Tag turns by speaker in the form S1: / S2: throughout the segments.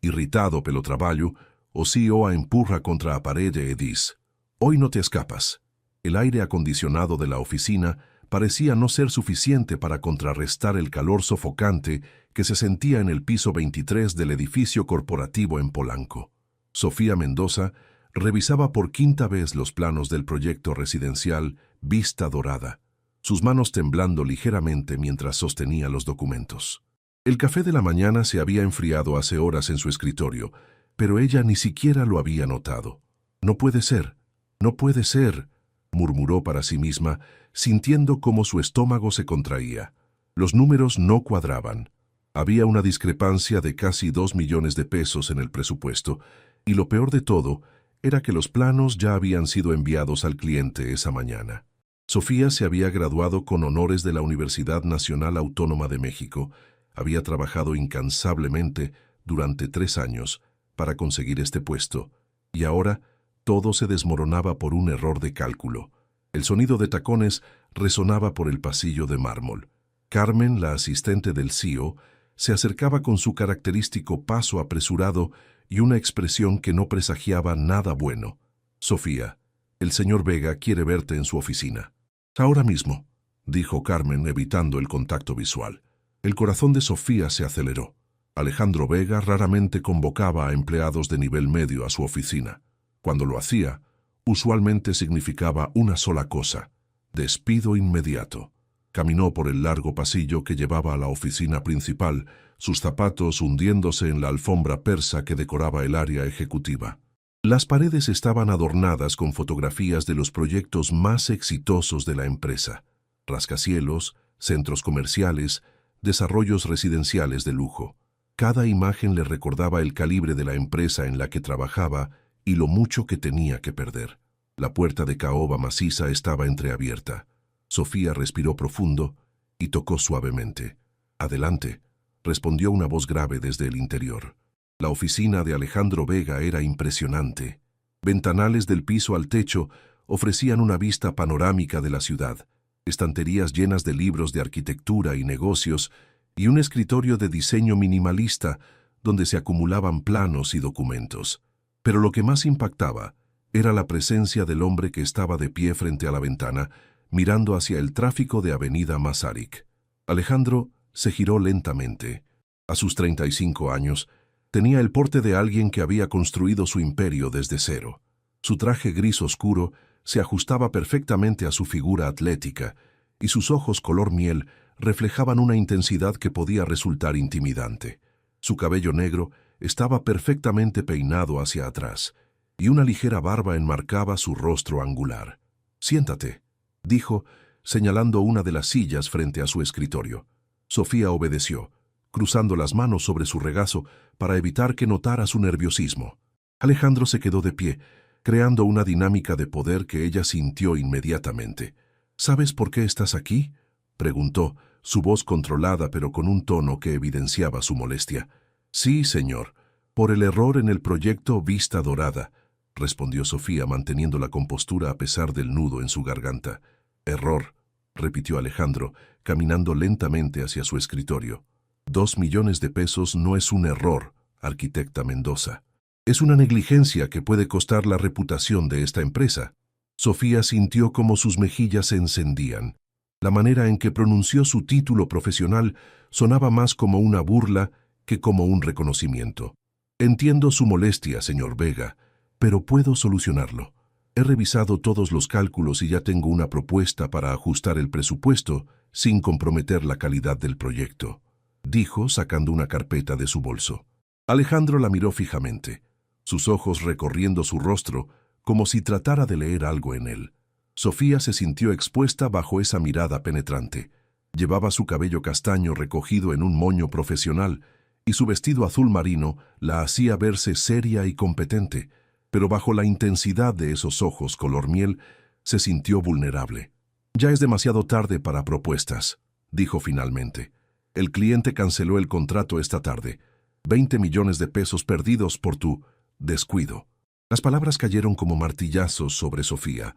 S1: Irritado pelo trabalho, o CEO a empurra contra a parede e diz: «Hoy no te escapas». El aire acondicionado de la oficina parecía no ser suficiente para contrarrestar el calor sofocante que se sentía en el piso 23 del edificio corporativo en Polanco. Sofía Mendoza revisaba por quinta vez los planos del proyecto residencial Vista Dorada, sus manos temblando ligeramente mientras sostenía los documentos. El café de la mañana se había enfriado hace horas en su escritorio, pero ella ni siquiera lo había notado. «No puede ser, no puede ser», murmuró para sí misma, sintiendo cómo su estómago se contraía. Los números no cuadraban. Había una discrepancia de casi 2 millones de pesos en el presupuesto, y lo peor de todo era que los planos ya habían sido enviados al cliente esa mañana. Sofía se había graduado con honores de la Universidad Nacional Autónoma de México, había trabajado incansablemente durante 3 años para conseguir este puesto, y ahora todo se desmoronaba por un error de cálculo. El sonido de tacones resonaba por el pasillo de mármol. Carmen, la asistente del CEO, se acercaba con su característico paso apresurado y una expresión que no presagiaba nada bueno. «Sofía, el señor Vega quiere verte en su oficina». «Ahora mismo», dijo Carmen, evitando el contacto visual. El corazón de Sofía se aceleró. Alejandro Vega raramente convocaba a empleados de nivel medio a su oficina. Cuando lo hacía, usualmente significaba una sola cosa: despido inmediato. Caminó por el largo pasillo que llevaba a la oficina principal, sus zapatos hundiéndose en la alfombra persa que decoraba el área ejecutiva. Las paredes estaban adornadas con fotografías de los proyectos más exitosos de la empresa: rascacielos, centros comerciales, desarrollos residenciales de lujo. Cada imagen le recordaba el calibre de la empresa en la que trabajaba y lo mucho que tenía que perder. La puerta de caoba maciza estaba entreabierta. Sofía respiró profundo y tocó suavemente. «Adelante», respondió una voz grave desde el interior. La oficina de Alejandro Vega era impresionante. Ventanales del piso al techo ofrecían una vista panorámica de la ciudad, estanterías llenas de libros de arquitectura y negocios, y un escritorio de diseño minimalista donde se acumulaban planos y documentos. Pero lo que más impactaba era la presencia del hombre que estaba de pie frente a la ventana, mirando hacia el tráfico de Avenida Masaryk. Alejandro se giró lentamente. A sus 35 años, tenía el porte de alguien que había construido su imperio desde cero. Su traje gris oscuro se ajustaba perfectamente a su figura atlética, y sus ojos color miel reflejaban una intensidad que podía resultar intimidante. Su cabello negro estaba perfectamente peinado hacia atrás, y una ligera barba enmarcaba su rostro angular. «Siéntate», dijo, señalando una de las sillas frente a su escritorio. Sofía obedeció, cruzando las manos sobre su regazo para evitar que notara su nerviosismo. Alejandro se quedó de pie, creando una dinámica de poder que ella sintió inmediatamente. «¿Sabes por qué estás aquí?», preguntó, su voz controlada pero con un tono que evidenciaba su molestia. «Sí, señor, por el error en el proyecto Vista Dorada», respondió Sofía manteniendo la compostura a pesar del nudo en su garganta. «Error», repitió Alejandro, caminando lentamente hacia su escritorio. 2 millones de pesos no es un error, arquitecta Mendoza. Es una negligencia que puede costar la reputación de esta empresa». Sofía sintió cómo sus mejillas se encendían. La manera en que pronunció su título profesional sonaba más como una burla que como un reconocimiento. «Entiendo su molestia, señor Vega, pero puedo solucionarlo. He revisado todos los cálculos y ya tengo una propuesta para ajustar el presupuesto sin comprometer la calidad del proyecto», dijo, sacando una carpeta de su bolso. Alejandro la miró fijamente, sus ojos recorriendo su rostro como si tratara de leer algo en él. Sofía se sintió expuesta bajo esa mirada penetrante. Llevaba su cabello castaño recogido en un moño profesional y su vestido azul marino la hacía verse seria y competente, pero bajo la intensidad de esos ojos color miel se sintió vulnerable. «Ya es demasiado tarde para propuestas», dijo finalmente. «El cliente canceló el contrato esta tarde. 20 millones de pesos perdidos por tu descuido». Las palabras cayeron como martillazos sobre Sofía.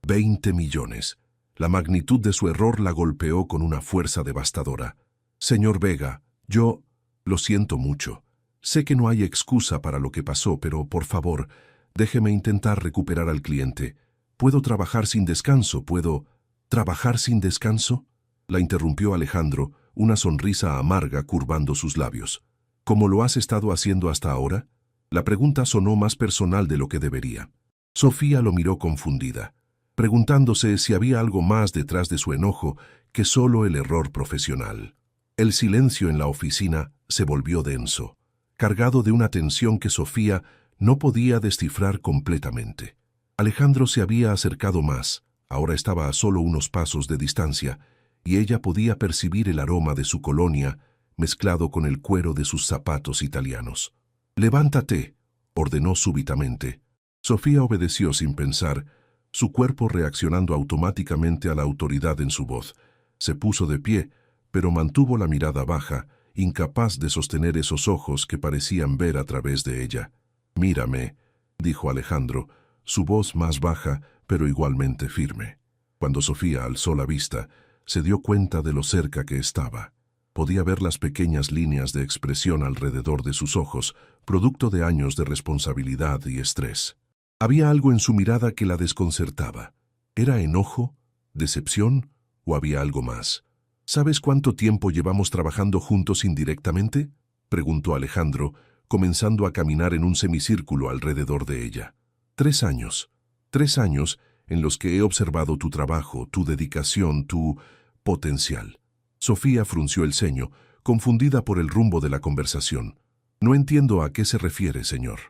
S1: 20 millones. La magnitud de su error la golpeó con una fuerza devastadora. «Señor Vega, yo lo siento mucho», Sé que no hay excusa para lo que pasó, pero por favor, déjeme intentar recuperar al cliente. ¿Puedo trabajar sin descanso? ¿Puedo trabajar sin descanso? La interrumpió Alejandro, una sonrisa amarga curvando sus labios. ¿Cómo lo has estado haciendo hasta ahora? La pregunta sonó más personal de lo que debería. Sofía lo miró confundida, preguntándose si había algo más detrás de su enojo que solo el error profesional. El silencio en la oficina se volvió denso, cargado de una tensión que Sofía no podía descifrar completamente. Alejandro se había acercado más, ahora estaba a solo unos pasos de distancia, y ella podía percibir el aroma de su colonia mezclado con el cuero de sus zapatos italianos. «Levántate», ordenó súbitamente. Sofía obedeció sin pensar, su cuerpo reaccionando automáticamente a la autoridad en su voz. Se puso de pie, pero mantuvo la mirada baja, incapaz de sostener esos ojos que parecían ver a través de ella. «Mírame», dijo Alejandro, su voz más baja, pero igualmente firme. Cuando Sofía alzó la vista, se dio cuenta de lo cerca que estaba. Podía ver las pequeñas líneas de expresión alrededor de sus ojos, producto de años de responsabilidad y estrés. Había algo en su mirada que la desconcertaba. ¿Era enojo? ¿Decepción? ¿O había algo más? ¿Sabes cuánto tiempo llevamos trabajando juntos indirectamente?, preguntó Alejandro, comenzando a caminar en un semicírculo alrededor de ella. 3 años. 3 años en los que he observado tu trabajo, tu dedicación, tu potencial. Sofía frunció el ceño, confundida por el rumbo de la conversación. No entiendo a qué se refiere, señor.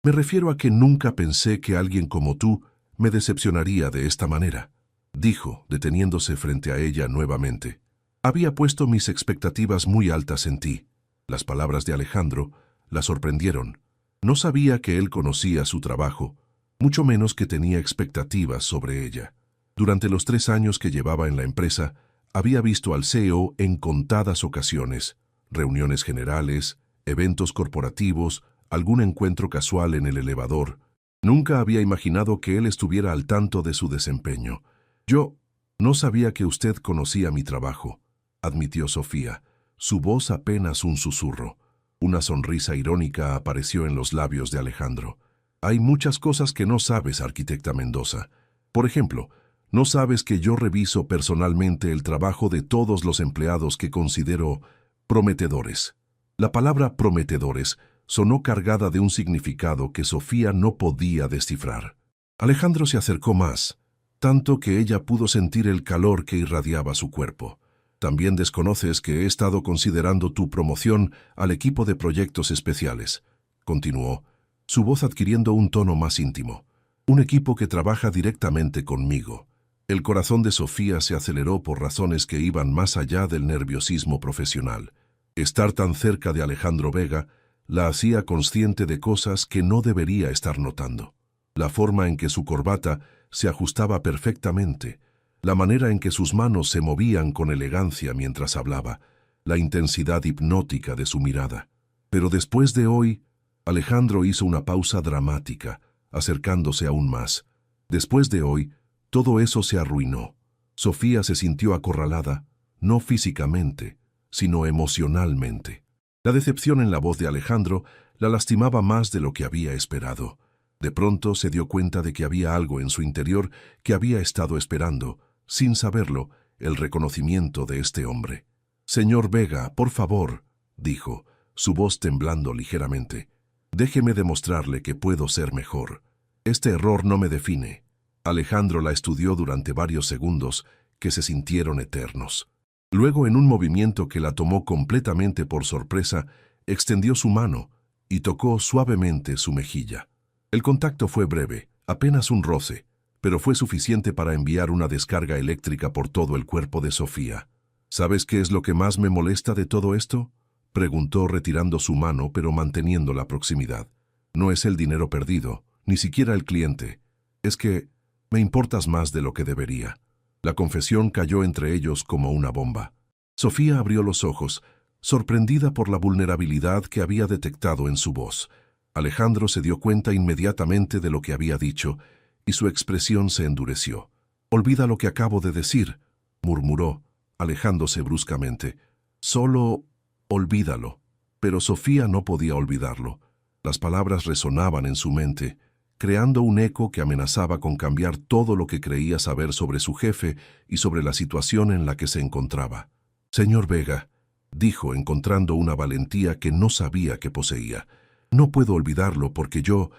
S1: Me refiero a que nunca pensé que alguien como tú me decepcionaría de esta manera, dijo, deteniéndose frente a ella nuevamente. Había puesto mis expectativas muy altas en ti. Las palabras de Alejandro la sorprendieron. No sabía que él conocía su trabajo, mucho menos que tenía expectativas sobre ella. Durante los 3 años que llevaba en la empresa, había visto al CEO en contadas ocasiones, reuniones generales, eventos corporativos, algún encuentro casual en el elevador. Nunca había imaginado que él estuviera al tanto de su desempeño. Yo no sabía que usted conocía mi trabajo, admitió Sofía, su voz apenas un susurro. Una sonrisa irónica apareció en los labios de Alejandro. Hay muchas cosas que no sabes, arquitecta Mendoza. Por ejemplo, no sabes que yo reviso personalmente el trabajo de todos los empleados que considero prometedores. La palabra prometedores sonó cargada de un significado que Sofía no podía descifrar. Alejandro se acercó más, tanto que ella pudo sentir el calor que irradiaba su cuerpo. También desconoces que he estado considerando tu promoción al equipo de proyectos especiales, continuó, su voz adquiriendo un tono más íntimo. Un equipo que trabaja directamente conmigo. El corazón de Sofía se aceleró por razones que iban más allá del nerviosismo profesional. Estar tan cerca de Alejandro Vega la hacía consciente de cosas que no debería estar notando. La forma en que su corbata se ajustaba perfectamente, la manera en que sus manos se movían con elegancia mientras hablaba, la intensidad hipnótica de su mirada. Pero después de hoy, Alejandro hizo una pausa dramática, acercándose aún más. Después de hoy, todo eso se arruinó. Sofía se sintió acorralada, no físicamente, sino emocionalmente. La decepción en la voz de Alejandro la lastimaba más de lo que había esperado. De pronto se dio cuenta de que había algo en su interior que había estado esperando, sin saberlo, el reconocimiento de este hombre. «Señor Vega, por favor», dijo, su voz temblando ligeramente. «Déjeme demostrarle que puedo ser mejor. Este error no me define». Alejandro la estudió durante varios segundos que se sintieron eternos. Luego, en un movimiento que la tomó completamente por sorpresa, extendió su mano y tocó suavemente su mejilla. El contacto fue breve, apenas un roce, pero fue suficiente para enviar una descarga eléctrica por todo el cuerpo de Sofía. «¿Sabes qué es lo que más me molesta de todo esto?», preguntó retirando su mano pero manteniendo la proximidad. «No es el dinero perdido, ni siquiera el cliente. Es que me importas más de lo que debería». La confesión cayó entre ellos como una bomba. Sofía abrió los ojos, sorprendida por la vulnerabilidad que había detectado en su voz. Alejandro se dio cuenta inmediatamente de lo que había dicho, y su expresión se endureció. «Olvida lo que acabo de decir», murmuró, alejándose bruscamente. «Solo olvídalo». Pero Sofía no podía olvidarlo. Las palabras resonaban en su mente, creando un eco que amenazaba con cambiar todo lo que creía saber sobre su jefe y sobre la situación en la que se encontraba. «Señor Vega», dijo, encontrando una valentía que no sabía que poseía. «No puedo olvidarlo porque yo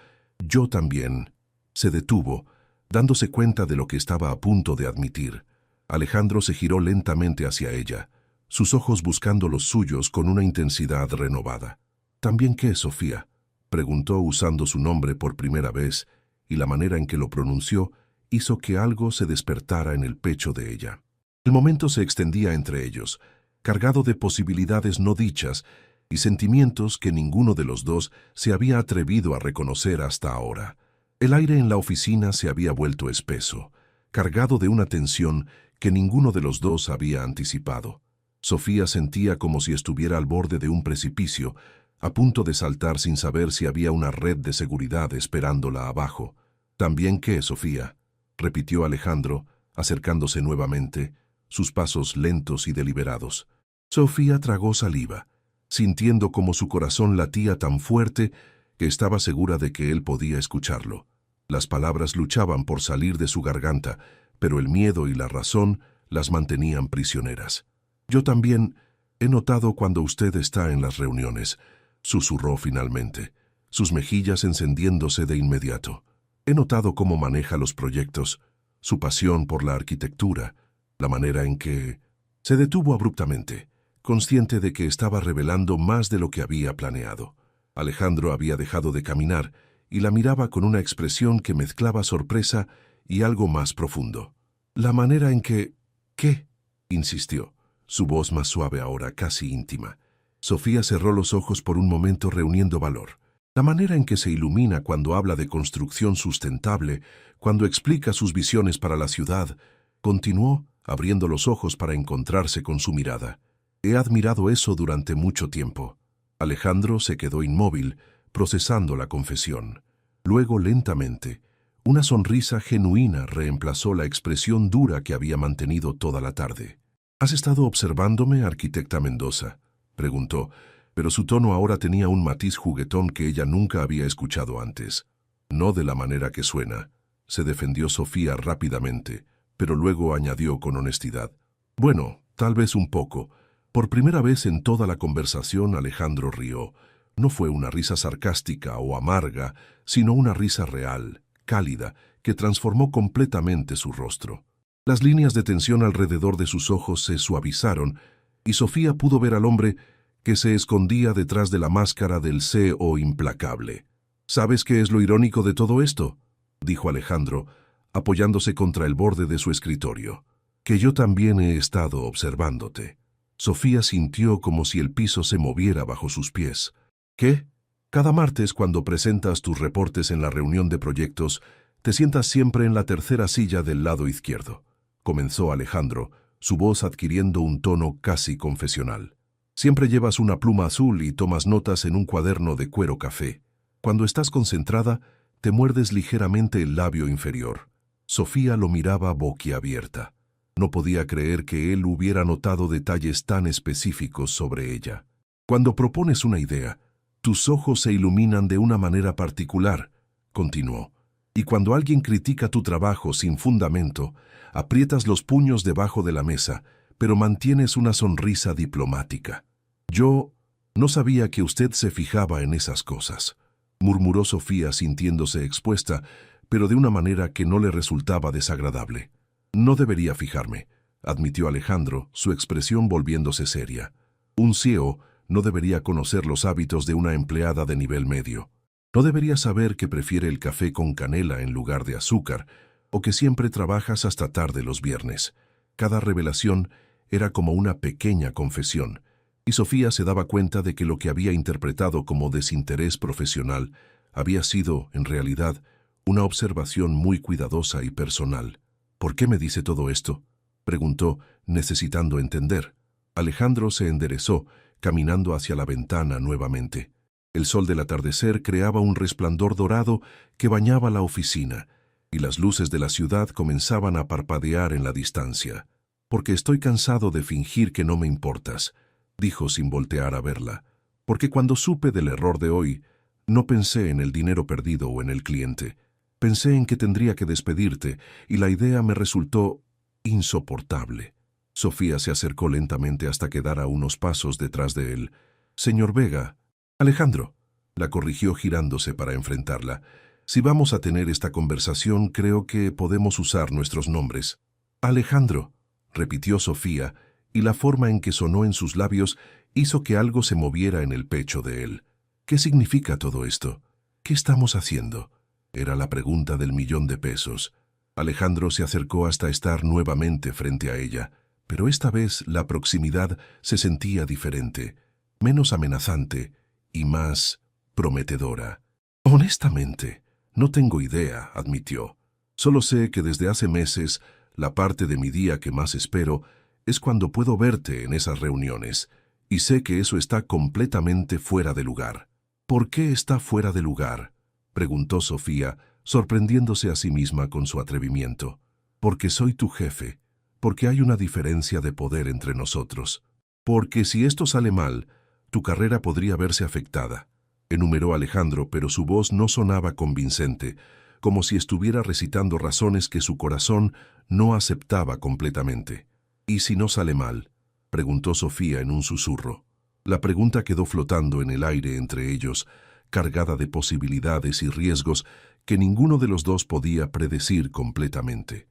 S1: también». Se detuvo, dándose cuenta de lo que estaba a punto de admitir. Alejandro se giró lentamente hacia ella, sus ojos buscando los suyos con una intensidad renovada. «¿También qué, Sofía?», preguntó usando su nombre por primera vez, y la manera en que lo pronunció hizo que algo se despertara en el pecho de ella. El momento se extendía entre ellos, cargado de posibilidades no dichas y sentimientos que ninguno de los dos se había atrevido a reconocer hasta ahora. El aire en la oficina se había vuelto espeso, cargado de una tensión que ninguno de los dos había anticipado. Sofía sentía como si estuviera al borde de un precipicio, a punto de saltar sin saber si había una red de seguridad esperándola abajo. «¿También qué, Sofía?», repitió Alejandro, acercándose nuevamente, sus pasos lentos y deliberados. Sofía tragó saliva, sintiendo como su corazón latía tan fuerte que estaba segura de que él podía escucharlo. Las palabras luchaban por salir de su garganta, pero el miedo y la razón las mantenían prisioneras. «Yo también he notado cuando usted está en las reuniones», susurró finalmente, sus mejillas encendiéndose de inmediato. «He notado cómo maneja los proyectos, su pasión por la arquitectura, la manera en que...». Se detuvo abruptamente, consciente de que estaba revelando más de lo que había planeado. Alejandro había dejado de caminar y la miraba con una expresión que mezclaba sorpresa y algo más profundo. «La manera en que...». «¿Qué?», insistió, su voz más suave ahora, casi íntima. Sofía cerró los ojos por un momento reuniendo valor. «La manera en que se ilumina cuando habla de construcción sustentable, cuando explica sus visiones para la ciudad», continuó, abriendo los ojos para encontrarse con su mirada. «He admirado eso durante mucho tiempo». Alejandro se quedó inmóvil, procesando la confesión. Luego, lentamente, una sonrisa genuina reemplazó la expresión dura que había mantenido toda la tarde. «¿Has estado observándome, arquitecta Mendoza?», preguntó, pero su tono ahora tenía un matiz juguetón que ella nunca había escuchado antes. «No de la manera que suena», se defendió Sofía rápidamente, pero luego añadió con honestidad. «Bueno, tal vez un poco». Por primera vez en toda la conversación Alejandro rió. No fue una risa sarcástica o amarga, sino una risa real, cálida, que transformó completamente su rostro. Las líneas de tensión alrededor de sus ojos se suavizaron y Sofía pudo ver al hombre que se escondía detrás de la máscara del CEO implacable. «¿Sabes qué es lo irónico de todo esto?», dijo Alejandro, apoyándose contra el borde de su escritorio. «Que yo también he estado observándote». Sofía sintió como si el piso se moviera bajo sus pies. «¿Qué? Cada martes, cuando presentas tus reportes en la reunión de proyectos, te sientas siempre en la tercera silla del lado izquierdo», comenzó Alejandro, su voz adquiriendo un tono casi confesional. «Siempre llevas una pluma azul y tomas notas en un cuaderno de cuero café. Cuando estás concentrada, te muerdes ligeramente el labio inferior». Sofía lo miraba boquiabierta. No podía creer que él hubiera notado detalles tan específicos sobre ella. «Cuando propones una idea, tus ojos se iluminan de una manera particular», continuó. «Y cuando alguien critica tu trabajo sin fundamento, aprietas los puños debajo de la mesa, pero mantienes una sonrisa diplomática. Yo no sabía que usted se fijaba en esas cosas», murmuró Sofía sintiéndose expuesta, pero de una manera que no le resultaba desagradable. «No debería fijarme», admitió Alejandro, su expresión volviéndose seria. «Un CEO no debería conocer los hábitos de una empleada de nivel medio. No debería saber que prefiere el café con canela en lugar de azúcar, o que siempre trabajas hasta tarde los viernes». Cada revelación era como una pequeña confesión, y Sofía se daba cuenta de que lo que había interpretado como desinterés profesional había sido, en realidad, una observación muy cuidadosa y personal. «¿Por qué me dice todo esto?», preguntó, necesitando entender. Alejandro se enderezó, caminando hacia la ventana nuevamente. El sol del atardecer creaba un resplandor dorado que bañaba la oficina, y las luces de la ciudad comenzaban a parpadear en la distancia. «Porque estoy cansado de fingir que no me importas», dijo sin voltear a verla. Porque cuando supe del error de hoy, no pensé en el dinero perdido o en el cliente. Pensé en que tendría que despedirte y la idea me resultó insoportable. Sofía se acercó lentamente hasta quedar a unos pasos detrás de él. Señor Vega, Alejandro, la corrigió girándose para enfrentarla. Si vamos a tener esta conversación, creo que podemos usar nuestros nombres. Alejandro, repitió Sofía, y la forma en que sonó en sus labios hizo que algo se moviera en el pecho de él. ¿Qué significa todo esto? ¿Qué estamos haciendo? Era la pregunta del $1.000.000. Alejandro se acercó hasta estar nuevamente frente a ella, pero esta vez la proximidad se sentía diferente, menos amenazante y más prometedora. Honestamente, no tengo idea, admitió. Solo sé que desde hace meses la parte de mi día que más espero es cuando puedo verte en esas reuniones, y sé que eso está completamente fuera de lugar. ¿Por qué está fuera de lugar?, preguntó Sofía, sorprendiéndose a sí misma con su atrevimiento. Porque soy tu jefe, porque hay una diferencia de poder entre nosotros, porque si esto sale mal, tu carrera podría verse afectada, enumeró Alejandro, pero su voz no sonaba convincente, como si estuviera recitando razones que su corazón no aceptaba completamente. ¿Y si no sale mal?, preguntó Sofía en un susurro. La pregunta quedó flotando en el aire entre ellos, cargada de posibilidades y riesgos que ninguno de los dos podía predecir completamente.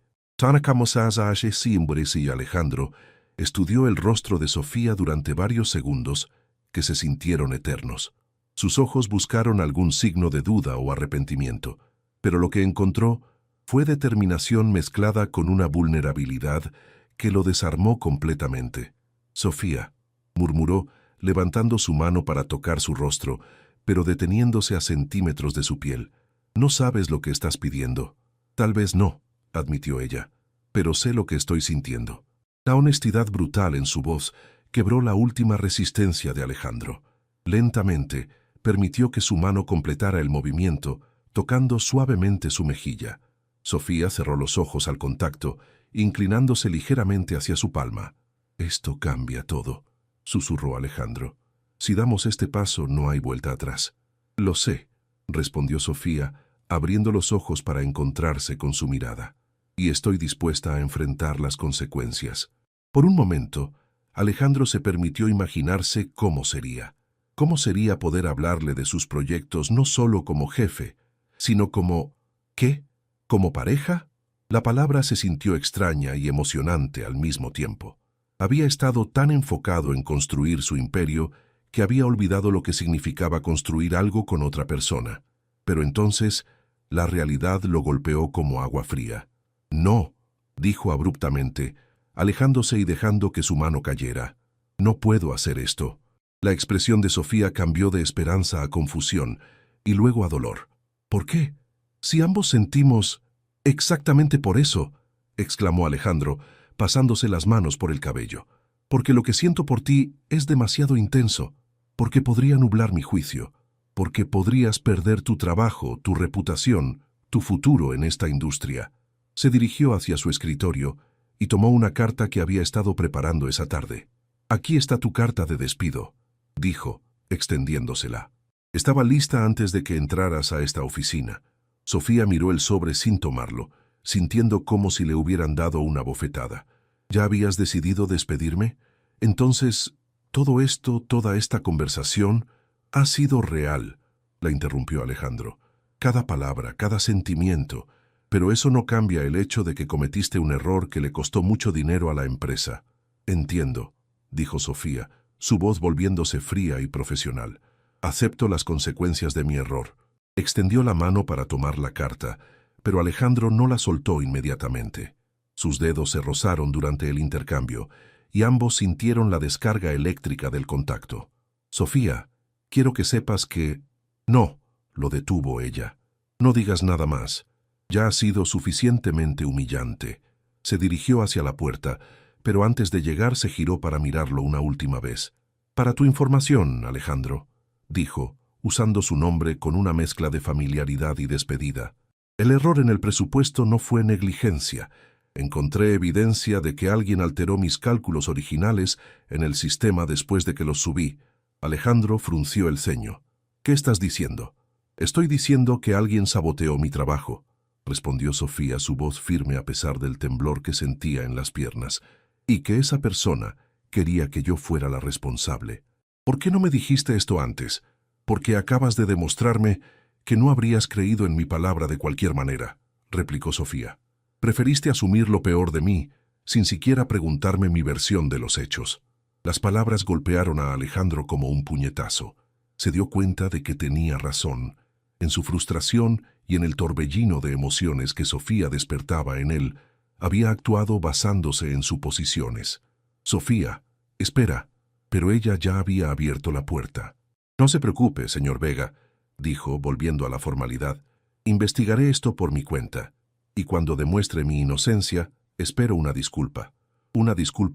S1: Y Alejandro estudió el rostro de Sofía durante varios segundos que se sintieron eternos. Sus ojos buscaron algún signo de duda o arrepentimiento, pero lo que encontró fue determinación mezclada con una vulnerabilidad que lo desarmó completamente. Sofía, murmuró, levantando su mano para tocar su rostro, pero deteniéndose a centímetros de su piel. No sabes lo que estás pidiendo. Tal vez no, admitió ella, pero sé lo que estoy sintiendo. La honestidad brutal en su voz quebró la última resistencia de Alejandro. Lentamente, permitió que su mano completara el movimiento, tocando suavemente su mejilla. Sofía cerró los ojos al contacto, inclinándose ligeramente hacia su palma. «Esto cambia todo», susurró Alejandro. «Si damos este paso, no hay vuelta atrás». «Lo sé», respondió Sofía, abriendo los ojos para encontrarse con su mirada. «Y estoy dispuesta a enfrentar las consecuencias». Por un momento, Alejandro se permitió imaginarse cómo sería. ¿Cómo sería poder hablarle de sus proyectos no solo como jefe, sino como... ¿qué? ¿Como pareja? La palabra se sintió extraña y emocionante al mismo tiempo. Había estado tan enfocado en construir su imperio que había olvidado lo que significaba construir algo con otra persona. Pero entonces, la realidad lo golpeó como agua fría. «No», dijo abruptamente, alejándose y dejando que su mano cayera. «No puedo hacer esto». La expresión de Sofía cambió de esperanza a confusión y luego a dolor. «¿Por qué? Si ambos sentimos...» «Exactamente por eso», exclamó Alejandro, pasándose las manos por el cabello. «Porque lo que siento por ti es demasiado intenso, porque podría nublar mi juicio, porque podrías perder tu trabajo, tu reputación, tu futuro en esta industria». Se dirigió hacia su escritorio y tomó una carta que había estado preparando esa tarde. «Aquí está tu carta de despido», dijo, extendiéndosela. «Estaba lista antes de que entraras a esta oficina». Sofía miró el sobre sin tomarlo, sintiendo como si le hubieran dado una bofetada. «¿Ya habías decidido despedirme? Entonces, todo esto, toda esta conversación, ha sido real», la interrumpió Alejandro. «Cada palabra, cada sentimiento, pero eso no cambia el hecho de que cometiste un error que le costó mucho dinero a la empresa». «Entiendo», dijo Sofía, su voz volviéndose fría y profesional. «Acepto las consecuencias de mi error». Extendió la mano para tomar la carta, pero Alejandro no la soltó inmediatamente. Sus dedos se rozaron durante el intercambio, y ambos sintieron la descarga eléctrica del contacto. «Sofía, quiero que sepas que...» «No», lo detuvo ella. «No digas nada más. Ya ha sido suficientemente humillante». Se dirigió hacia la puerta, pero antes de llegar se giró para mirarlo una última vez. «Para tu información, Alejandro», dijo, usando su nombre con una mezcla de familiaridad y despedida. «El error en el presupuesto no fue negligencia. Encontré evidencia de que alguien alteró mis cálculos originales en el sistema después de que los subí. Alejandro frunció el ceño. «¿Qué estás diciendo?» «Estoy diciendo que alguien saboteó mi trabajo», respondió Sofía, su voz firme a pesar del temblor que sentía en las piernas, «y que esa persona quería que yo fuera la responsable». «¿Por qué no me dijiste esto antes? Porque acabas de demostrarme que no habrías creído en mi palabra de cualquier manera», replicó Sofía. «Preferiste asumir lo peor de mí, sin siquiera preguntarme mi versión de los hechos». Las palabras golpearon a Alejandro como un puñetazo. Se dio cuenta de que tenía razón. En su frustración y en el torbellino de emociones que Sofía despertaba en él, había actuado basándose en suposiciones. «Sofía, espera», pero ella ya había abierto la puerta. «No se preocupe, señor Vega», dijo, volviendo a la formalidad. «Investigaré esto por mi cuenta, y cuando demuestre mi inocencia, espero una disculpa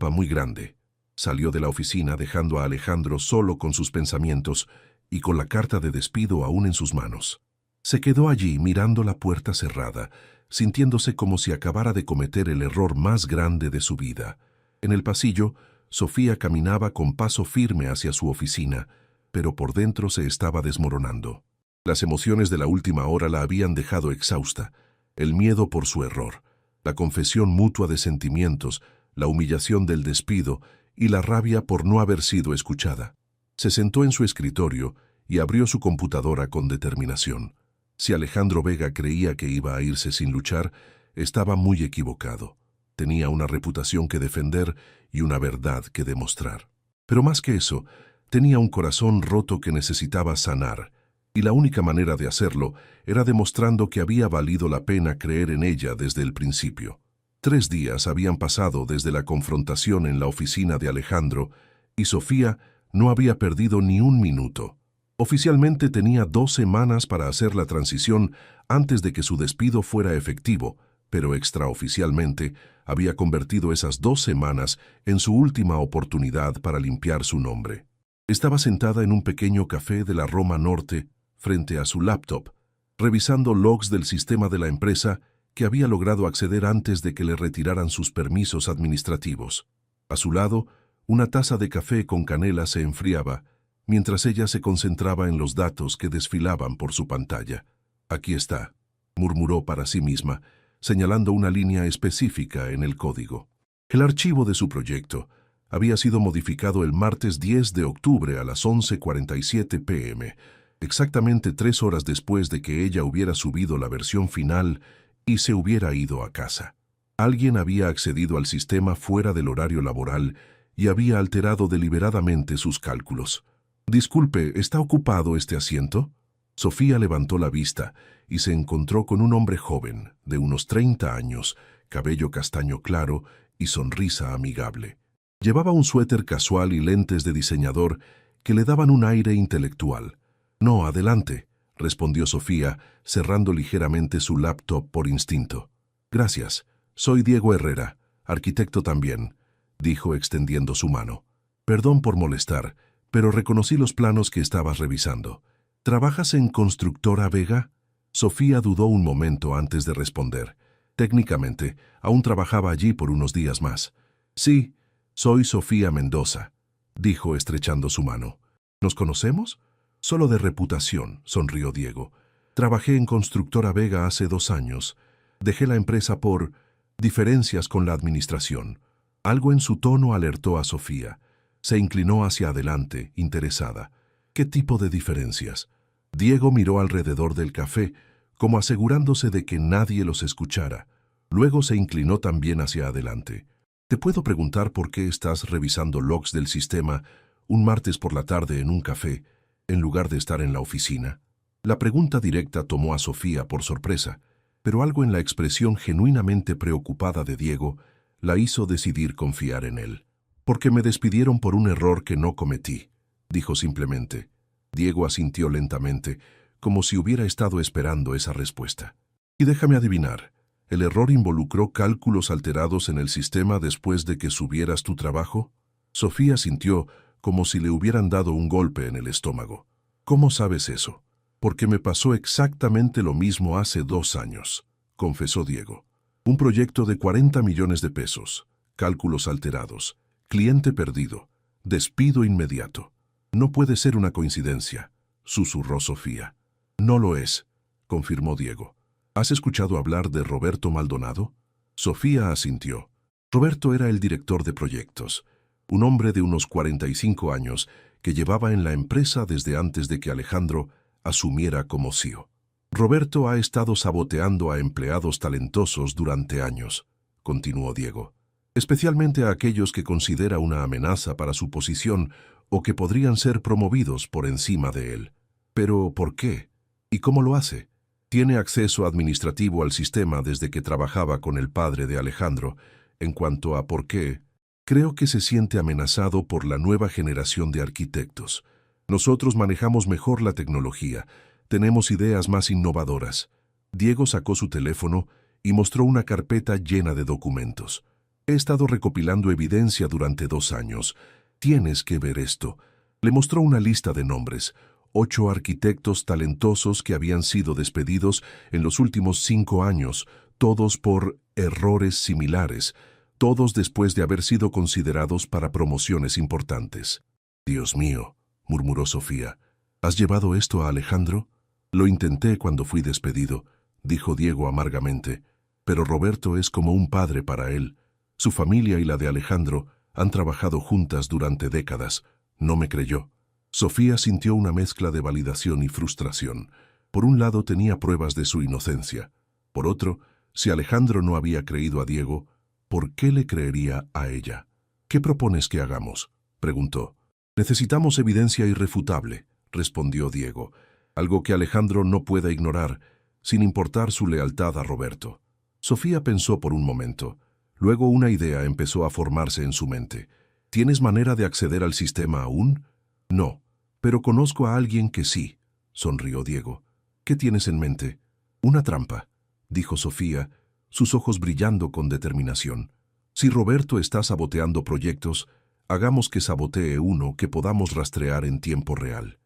S1: muy grande». Salió de la oficina dejando a Alejandro solo con sus pensamientos y con la carta de despido aún en sus manos. Se quedó allí mirando la puerta cerrada, sintiéndose como si acabara de cometer el error más grande de su vida. En el pasillo, Sofía caminaba con paso firme hacia su oficina, pero por dentro se estaba desmoronando. Las emociones de la última hora la habían dejado exhausta, el miedo por su error, la confesión mutua de sentimientos, la humillación del despido y la rabia por no haber sido escuchada. Se sentó en su escritorio y abrió su computadora con determinación. Si Alejandro Vega creía que iba a irse sin luchar, estaba muy equivocado. Tenía una reputación que defender y una verdad que demostrar. Pero más que eso, tenía un corazón roto que necesitaba sanar, y la única manera de hacerlo era demostrando que había valido la pena creer en ella desde el principio. 3 días habían pasado desde la confrontación en la oficina de Alejandro y Sofía no había perdido ni un minuto. Oficialmente tenía 2 semanas para hacer la transición antes de que su despido fuera efectivo, pero extraoficialmente había convertido esas 2 semanas en su última oportunidad para limpiar su nombre. Estaba sentada en un pequeño café de la Roma Norte frente a su laptop, revisando logs del sistema de la empresa que había logrado acceder antes de que le retiraran sus permisos administrativos. A su lado, una taza de café con canela se enfriaba, mientras ella se concentraba en los datos que desfilaban por su pantalla. «Aquí está», murmuró para sí misma, señalando una línea específica en el código. El archivo de su proyecto había sido modificado el martes 10 de octubre a las 11:47 p.m., exactamente 3 horas después de que ella hubiera subido la versión final y se hubiera ido a casa. Alguien había accedido al sistema fuera del horario laboral y había alterado deliberadamente sus cálculos. «Disculpe, ¿está ocupado este asiento?» Sofía levantó la vista y se encontró con un hombre joven, de unos 30 años, cabello castaño claro y sonrisa amigable. Llevaba un suéter casual y lentes de diseñador que le daban un aire intelectual. «No, adelante», respondió Sofía, cerrando ligeramente su laptop por instinto. «Gracias. Soy Diego Herrera, arquitecto también», dijo extendiendo su mano. «Perdón por molestar, pero reconocí los planos que estabas revisando. ¿Trabajas en Constructora Vega?» Sofía dudó un momento antes de responder. Técnicamente, aún trabajaba allí por unos días más. «Sí, soy Sofía Mendoza», dijo estrechando su mano. «¿Nos conocemos?» «Solo de reputación», sonrió Diego. «Trabajé en Constructora Vega hace 2 años. Dejé la empresa por diferencias con la administración». Algo en su tono alertó a Sofía. Se inclinó hacia adelante, interesada. «¿Qué tipo de diferencias?» Diego miró alrededor del café, como asegurándose de que nadie los escuchara. Luego se inclinó también hacia adelante. «¿Te puedo preguntar por qué estás revisando logs del sistema un martes por la tarde en un café, en lugar de estar en la oficina?» La pregunta directa tomó a Sofía por sorpresa, pero algo en la expresión genuinamente preocupada de Diego la hizo decidir confiar en él. «Porque me despidieron por un error que no cometí», dijo simplemente. Diego asintió lentamente, como si hubiera estado esperando esa respuesta. «Y déjame adivinar, ¿el error involucró cálculos alterados en el sistema después de que subieras tu trabajo?» Sofía sintió como si le hubieran dado un golpe en el estómago. «¿Cómo sabes eso?» «Porque me pasó exactamente lo mismo hace 2 años», confesó Diego. «Un proyecto de 40 millones de pesos, cálculos alterados, cliente perdido, despido inmediato». No puede ser una coincidencia, susurró Sofía. No lo es, confirmó Diego. ¿Has escuchado hablar de Roberto Maldonado? Sofía asintió. Roberto era el director de proyectos, un hombre de unos 45 años que llevaba en la empresa desde antes de que Alejandro asumiera como CEO. Roberto ha estado saboteando a empleados talentosos durante años, continuó Diego, especialmente a aquellos que considera una amenaza para su posición o que podrían ser promovidos por encima de él. ¿Pero por qué? ¿Y cómo lo hace? Tiene acceso administrativo al sistema desde que trabajaba con el padre de Alejandro. En cuanto a por qué, creo que se siente amenazado por la nueva generación de arquitectos. Nosotros manejamos mejor la tecnología, tenemos ideas más innovadoras. Diego sacó su teléfono y mostró una carpeta llena de documentos. He estado recopilando evidencia durante 2 años. Tienes que ver esto. Le mostró una lista de nombres, 8 arquitectos talentosos que habían sido despedidos en los últimos 5 años, todos por errores similares, todos después de haber sido considerados para promociones importantes. Dios mío, murmuró Sofía. ¿Has llevado esto a Alejandro? Lo intenté cuando fui despedido, dijo Diego amargamente, pero Roberto es como un padre para él. Su familia y la de Alejandro han trabajado juntas durante décadas. No me creyó. Sofía sintió una mezcla de validación y frustración. Por un lado tenía pruebas de su inocencia. Por otro, si Alejandro no había creído a Diego, ¿por qué le creería a ella? ¿Qué propones que hagamos?, preguntó. Necesitamos evidencia irrefutable, respondió Diego, algo que Alejandro no pueda ignorar, sin importar su lealtad a Roberto. Sofía pensó por un momento. Luego una idea empezó a formarse en su mente. ¿Tienes manera de acceder al sistema aún? No, pero conozco a alguien que sí, sonrió Diego. ¿Qué tienes en mente? Una trampa, dijo Sofía, sus ojos brillando con determinación. Si Roberto está saboteando proyectos, hagamos que sabotee uno que podamos rastrear en tiempo real.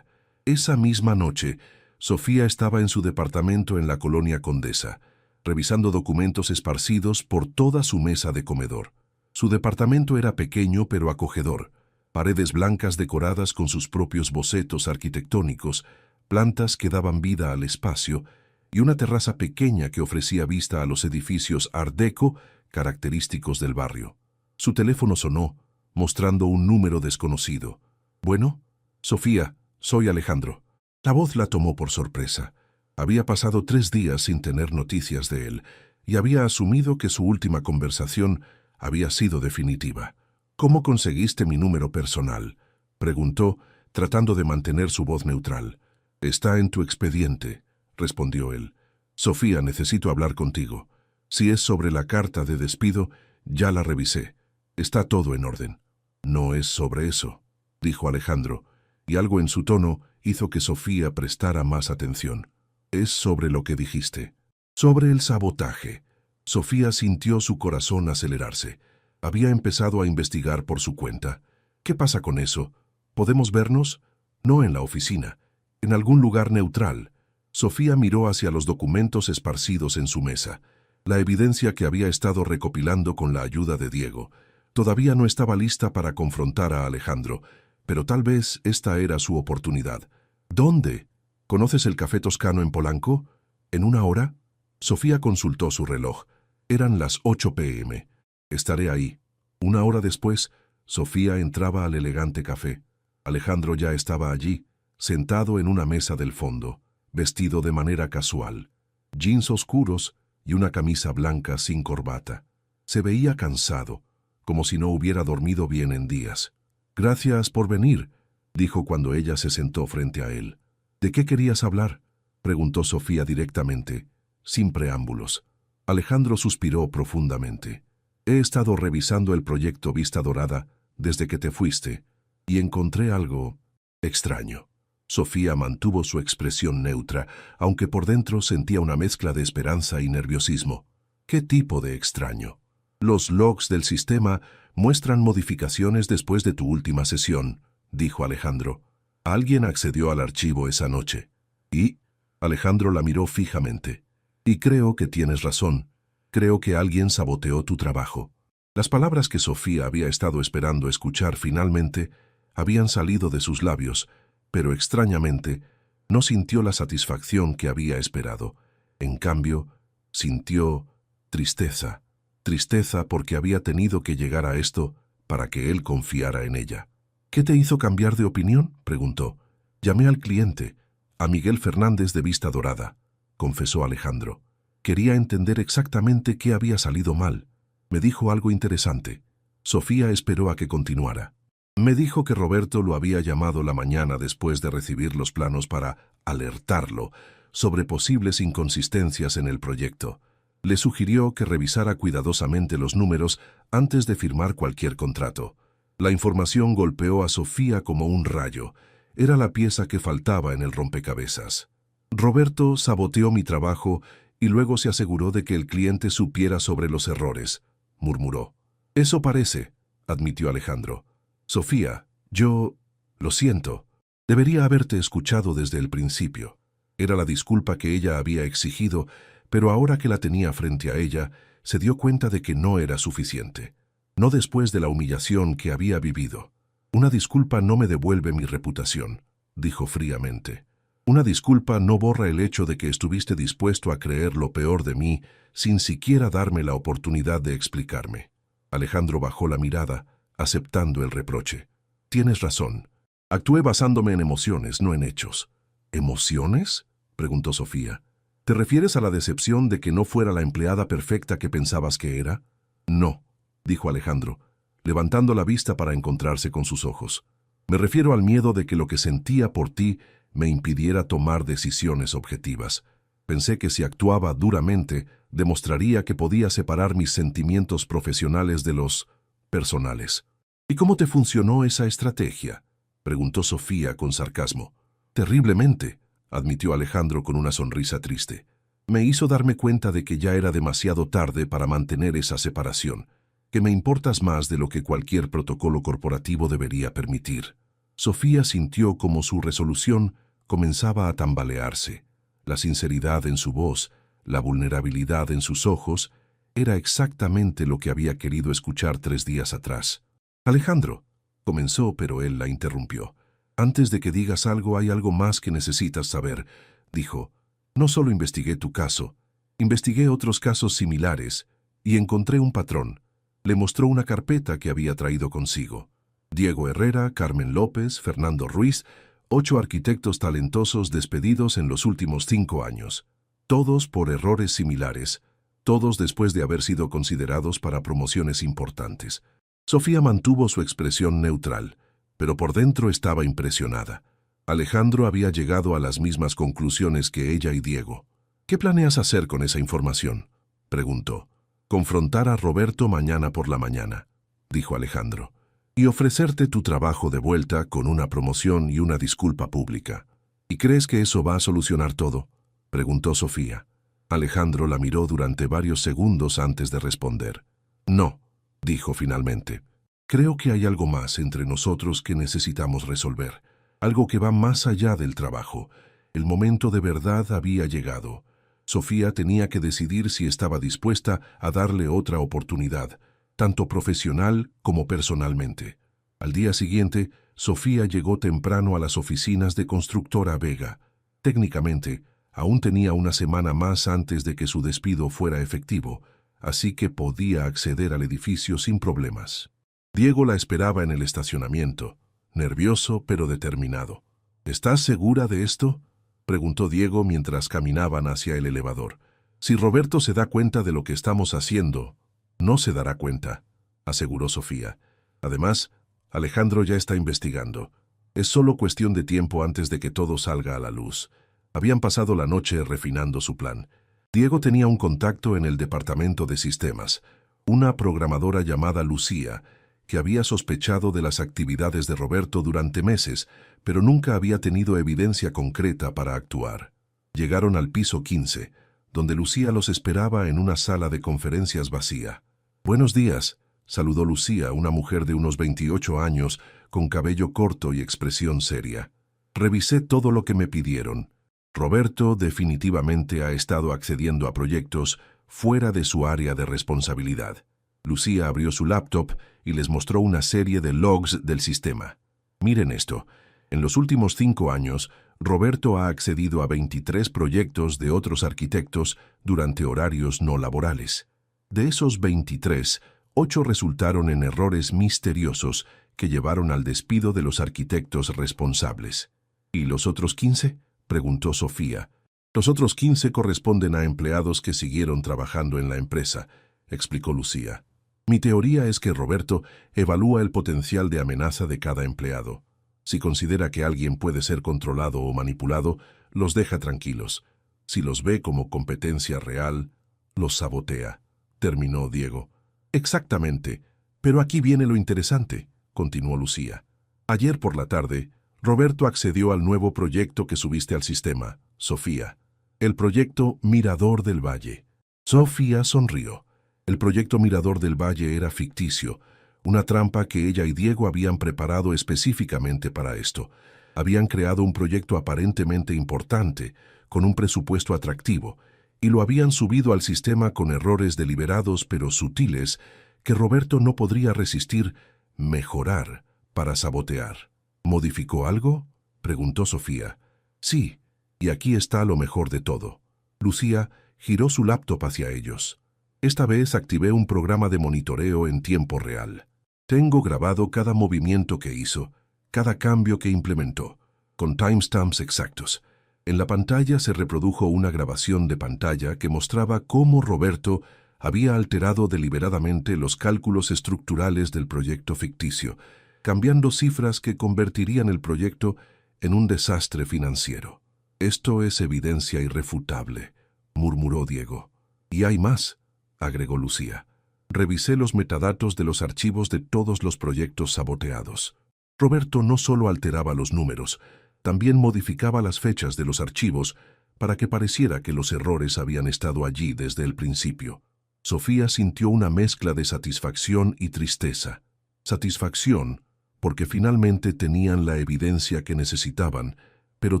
S1: Esa misma noche, Sofía estaba en su departamento en la colonia Condesa, revisando documentos esparcidos por toda su mesa de comedor. Su departamento era pequeño pero acogedor, paredes blancas decoradas con sus propios bocetos arquitectónicos, plantas que daban vida al espacio y una terraza pequeña que ofrecía vista a los edificios Art Deco característicos del barrio. Su teléfono sonó, mostrando un número desconocido. «Bueno, Sofía, soy Alejandro». La voz la tomó por sorpresa. Había pasado 3 días sin tener noticias de él y había asumido que su última conversación había sido definitiva. «¿Cómo conseguiste mi número personal?», preguntó, tratando de mantener su voz neutral. «Está en tu expediente», respondió él. «Sofía, necesito hablar contigo. Si es sobre la carta de despido, ya la revisé. Está todo en orden». «No es sobre eso», dijo Alejandro, y algo en su tono hizo que Sofía prestara más atención. «Es sobre lo que dijiste. Sobre el sabotaje». Sofía sintió su corazón acelerarse. Había empezado a investigar por su cuenta. «¿Qué pasa con eso? ¿Podemos vernos?» «No en la oficina. En algún lugar neutral». Sofía miró hacia los documentos esparcidos en su mesa, la evidencia que había estado recopilando con la ayuda de Diego. Todavía no estaba lista para confrontar a Alejandro, pero tal vez esta era su oportunidad. «¿Dónde? ¿Conoces el Café Toscano en Polanco? ¿En 1 hora?» Sofía consultó su reloj. Eran las 8 p.m. «Estaré ahí». 1 hora después, Sofía entraba al elegante café. Alejandro ya estaba allí, sentado en una mesa del fondo, vestido de manera casual, jeans oscuros y una camisa blanca sin corbata. Se veía cansado, como si no hubiera dormido bien en días. «Gracias por venir», dijo cuando ella se sentó frente a él. «¿De qué querías hablar?», preguntó Sofía directamente, sin preámbulos. Alejandro suspiró profundamente. «He estado revisando el proyecto Vista Dorada desde que te fuiste y encontré algo extraño». Sofía mantuvo su expresión neutra, aunque por dentro sentía una mezcla de esperanza y nerviosismo. «¿Qué tipo de extraño?». «Los logs del sistema muestran modificaciones después de tu última sesión», dijo Alejandro. «Alguien accedió al archivo esa noche». «¿Y?» Alejandro la miró fijamente. «Y creo que tienes razón. Creo que alguien saboteó tu trabajo». Las palabras que Sofía había estado esperando escuchar finalmente habían salido de sus labios, pero extrañamente no sintió la satisfacción que había esperado. En cambio, sintió tristeza. Tristeza porque había tenido que llegar a esto para que él confiara en ella. «¿Qué te hizo cambiar de opinión?», preguntó. «Llamé al cliente, a Miguel Fernández de Vista Dorada», confesó Alejandro. «Quería entender exactamente qué había salido mal. Me dijo algo interesante». Sofía esperó a que continuara. «Me dijo que Roberto lo había llamado la mañana después de recibir los planos para alertarlo sobre posibles inconsistencias en el proyecto. Le sugirió que revisara cuidadosamente los números antes de firmar cualquier contrato. La información golpeó a Sofía como un rayo. Era la pieza que faltaba en el rompecabezas. Roberto saboteó mi trabajo y luego se aseguró de que el cliente supiera sobre los errores», murmuró. «Eso parece», admitió Alejandro. «Sofía, lo siento. Debería haberte escuchado desde el principio». Era la disculpa que ella había exigido, pero ahora que la tenía frente a ella, se dio cuenta de que no era suficiente. No después de la humillación que había vivido. «Una disculpa no me devuelve mi reputación», dijo fríamente. «Una disculpa no borra el hecho de que estuviste dispuesto a creer lo peor de mí sin siquiera darme la oportunidad de explicarme». Alejandro bajó la mirada, aceptando el reproche. «Tienes razón. Actué basándome en emociones, no en hechos». «¿Emociones?», preguntó Sofía. «¿Te refieres a la decepción de que no fuera la empleada perfecta que pensabas que era?» «No», dijo Alejandro, levantando la vista para encontrarse con sus ojos. «Me refiero al miedo de que lo que sentía por ti me impidiera tomar decisiones objetivas. Pensé que si actuaba duramente, demostraría que podía separar mis sentimientos profesionales de los personales». «¿Y cómo te funcionó esa estrategia?», preguntó Sofía con sarcasmo. «Terriblemente», admitió Alejandro con una sonrisa triste. «Me hizo darme cuenta de que ya era demasiado tarde para mantener esa separación, que me importas más de lo que cualquier protocolo corporativo debería permitir». Sofía sintió como su resolución comenzaba a tambalearse. La sinceridad en su voz, la vulnerabilidad en sus ojos, era exactamente lo que había querido escuchar 3 días atrás. «Alejandro», comenzó, pero él la interrumpió. «Antes de que digas algo, hay algo más que necesitas saber», dijo. «No solo investigué tu caso, investigué otros casos similares y encontré un patrón». Le mostró una carpeta que había traído consigo. Diego Herrera, Carmen López, Fernando Ruiz, 8 arquitectos talentosos despedidos en los últimos 5 años. Todos por errores similares, todos después de haber sido considerados para promociones importantes. Sofía mantuvo su expresión neutral, pero por dentro estaba impresionada. Alejandro había llegado a las mismas conclusiones que ella y Diego. «¿Qué planeas hacer con esa información?», preguntó. «Confrontar a Roberto mañana por la mañana», dijo Alejandro, «y ofrecerte tu trabajo de vuelta con una promoción y una disculpa pública». «¿Y crees que eso va a solucionar todo?», preguntó Sofía. Alejandro la miró durante varios segundos antes de responder. «No», dijo finalmente. «Creo que hay algo más entre nosotros que necesitamos resolver, algo que va más allá del trabajo. El momento de verdad había llegado. Sofía tenía que decidir si estaba dispuesta a darle otra oportunidad, tanto profesional como personalmente». Al día siguiente, Sofía llegó temprano a las oficinas de Constructora Vega. Técnicamente, aún tenía una semana más antes de que su despido fuera efectivo, así que podía acceder al edificio sin problemas. Diego la esperaba en el estacionamiento, nervioso pero determinado. «¿Estás segura de esto?», preguntó Diego mientras caminaban hacia el elevador. «Si Roberto se da cuenta de lo que estamos haciendo, no se dará cuenta», aseguró Sofía. «Además, Alejandro ya está investigando. Es solo cuestión de tiempo antes de que todo salga a la luz». Habían pasado la noche refinando su plan. Diego tenía un contacto en el departamento de sistemas, una programadora llamada Lucía, que había sospechado de las actividades de Roberto durante meses, pero nunca había tenido evidencia concreta para actuar. Llegaron al piso 15, donde Lucía los esperaba en una sala de conferencias vacía. «Buenos días», saludó Lucía, una mujer de unos 28 años, con cabello corto y expresión seria. «Revisé todo lo que me pidieron. Roberto definitivamente ha estado accediendo a proyectos fuera de su área de responsabilidad». Lucía abrió su laptop y les mostró una serie de logs del sistema. Miren esto. En los últimos 5 años, Roberto ha accedido a 23 proyectos de otros arquitectos durante horarios no laborales. De esos 23, 8 resultaron en errores misteriosos que llevaron al despido de los arquitectos responsables. ¿Y los otros 15? Preguntó Sofía. Los otros 15 corresponden a empleados que siguieron trabajando en la empresa, explicó Lucía. Mi teoría es que Roberto evalúa el potencial de amenaza de cada empleado. Si considera que alguien puede ser controlado o manipulado, los deja tranquilos. Si los ve como competencia real, los sabotea, terminó Diego. Exactamente, pero aquí viene lo interesante, continuó Lucía. Ayer por la tarde, Roberto accedió al nuevo proyecto que subiste al sistema, Sofía. El proyecto Mirador del Valle. Sofía sonrió. El proyecto Mirador del Valle era ficticio, una trampa que ella y Diego habían preparado específicamente para esto. Habían creado un proyecto aparentemente importante, con un presupuesto atractivo, y lo habían subido al sistema con errores deliberados pero sutiles que Roberto no podría resistir mejorar para sabotear. ¿Modificó algo?, preguntó Sofía. Sí, y aquí está lo mejor de todo. Lucía giró su laptop hacia ellos. Esta vez activé un programa de monitoreo en tiempo real. Tengo grabado cada movimiento que hizo, cada cambio que implementó, con timestamps exactos. En la pantalla se reprodujo una grabación de pantalla que mostraba cómo Roberto había alterado deliberadamente los cálculos estructurales del proyecto ficticio, cambiando cifras que convertirían el proyecto en un desastre financiero. Esto es evidencia irrefutable, murmuró Diego. Y hay más, agregó Lucía. Revisé los metadatos de los archivos de todos los proyectos saboteados. Roberto no solo alteraba los números, también modificaba las fechas de los archivos para que pareciera que los errores habían estado allí desde el principio. Sofía sintió una mezcla de satisfacción y tristeza. Satisfacción, porque finalmente tenían la evidencia que necesitaban, pero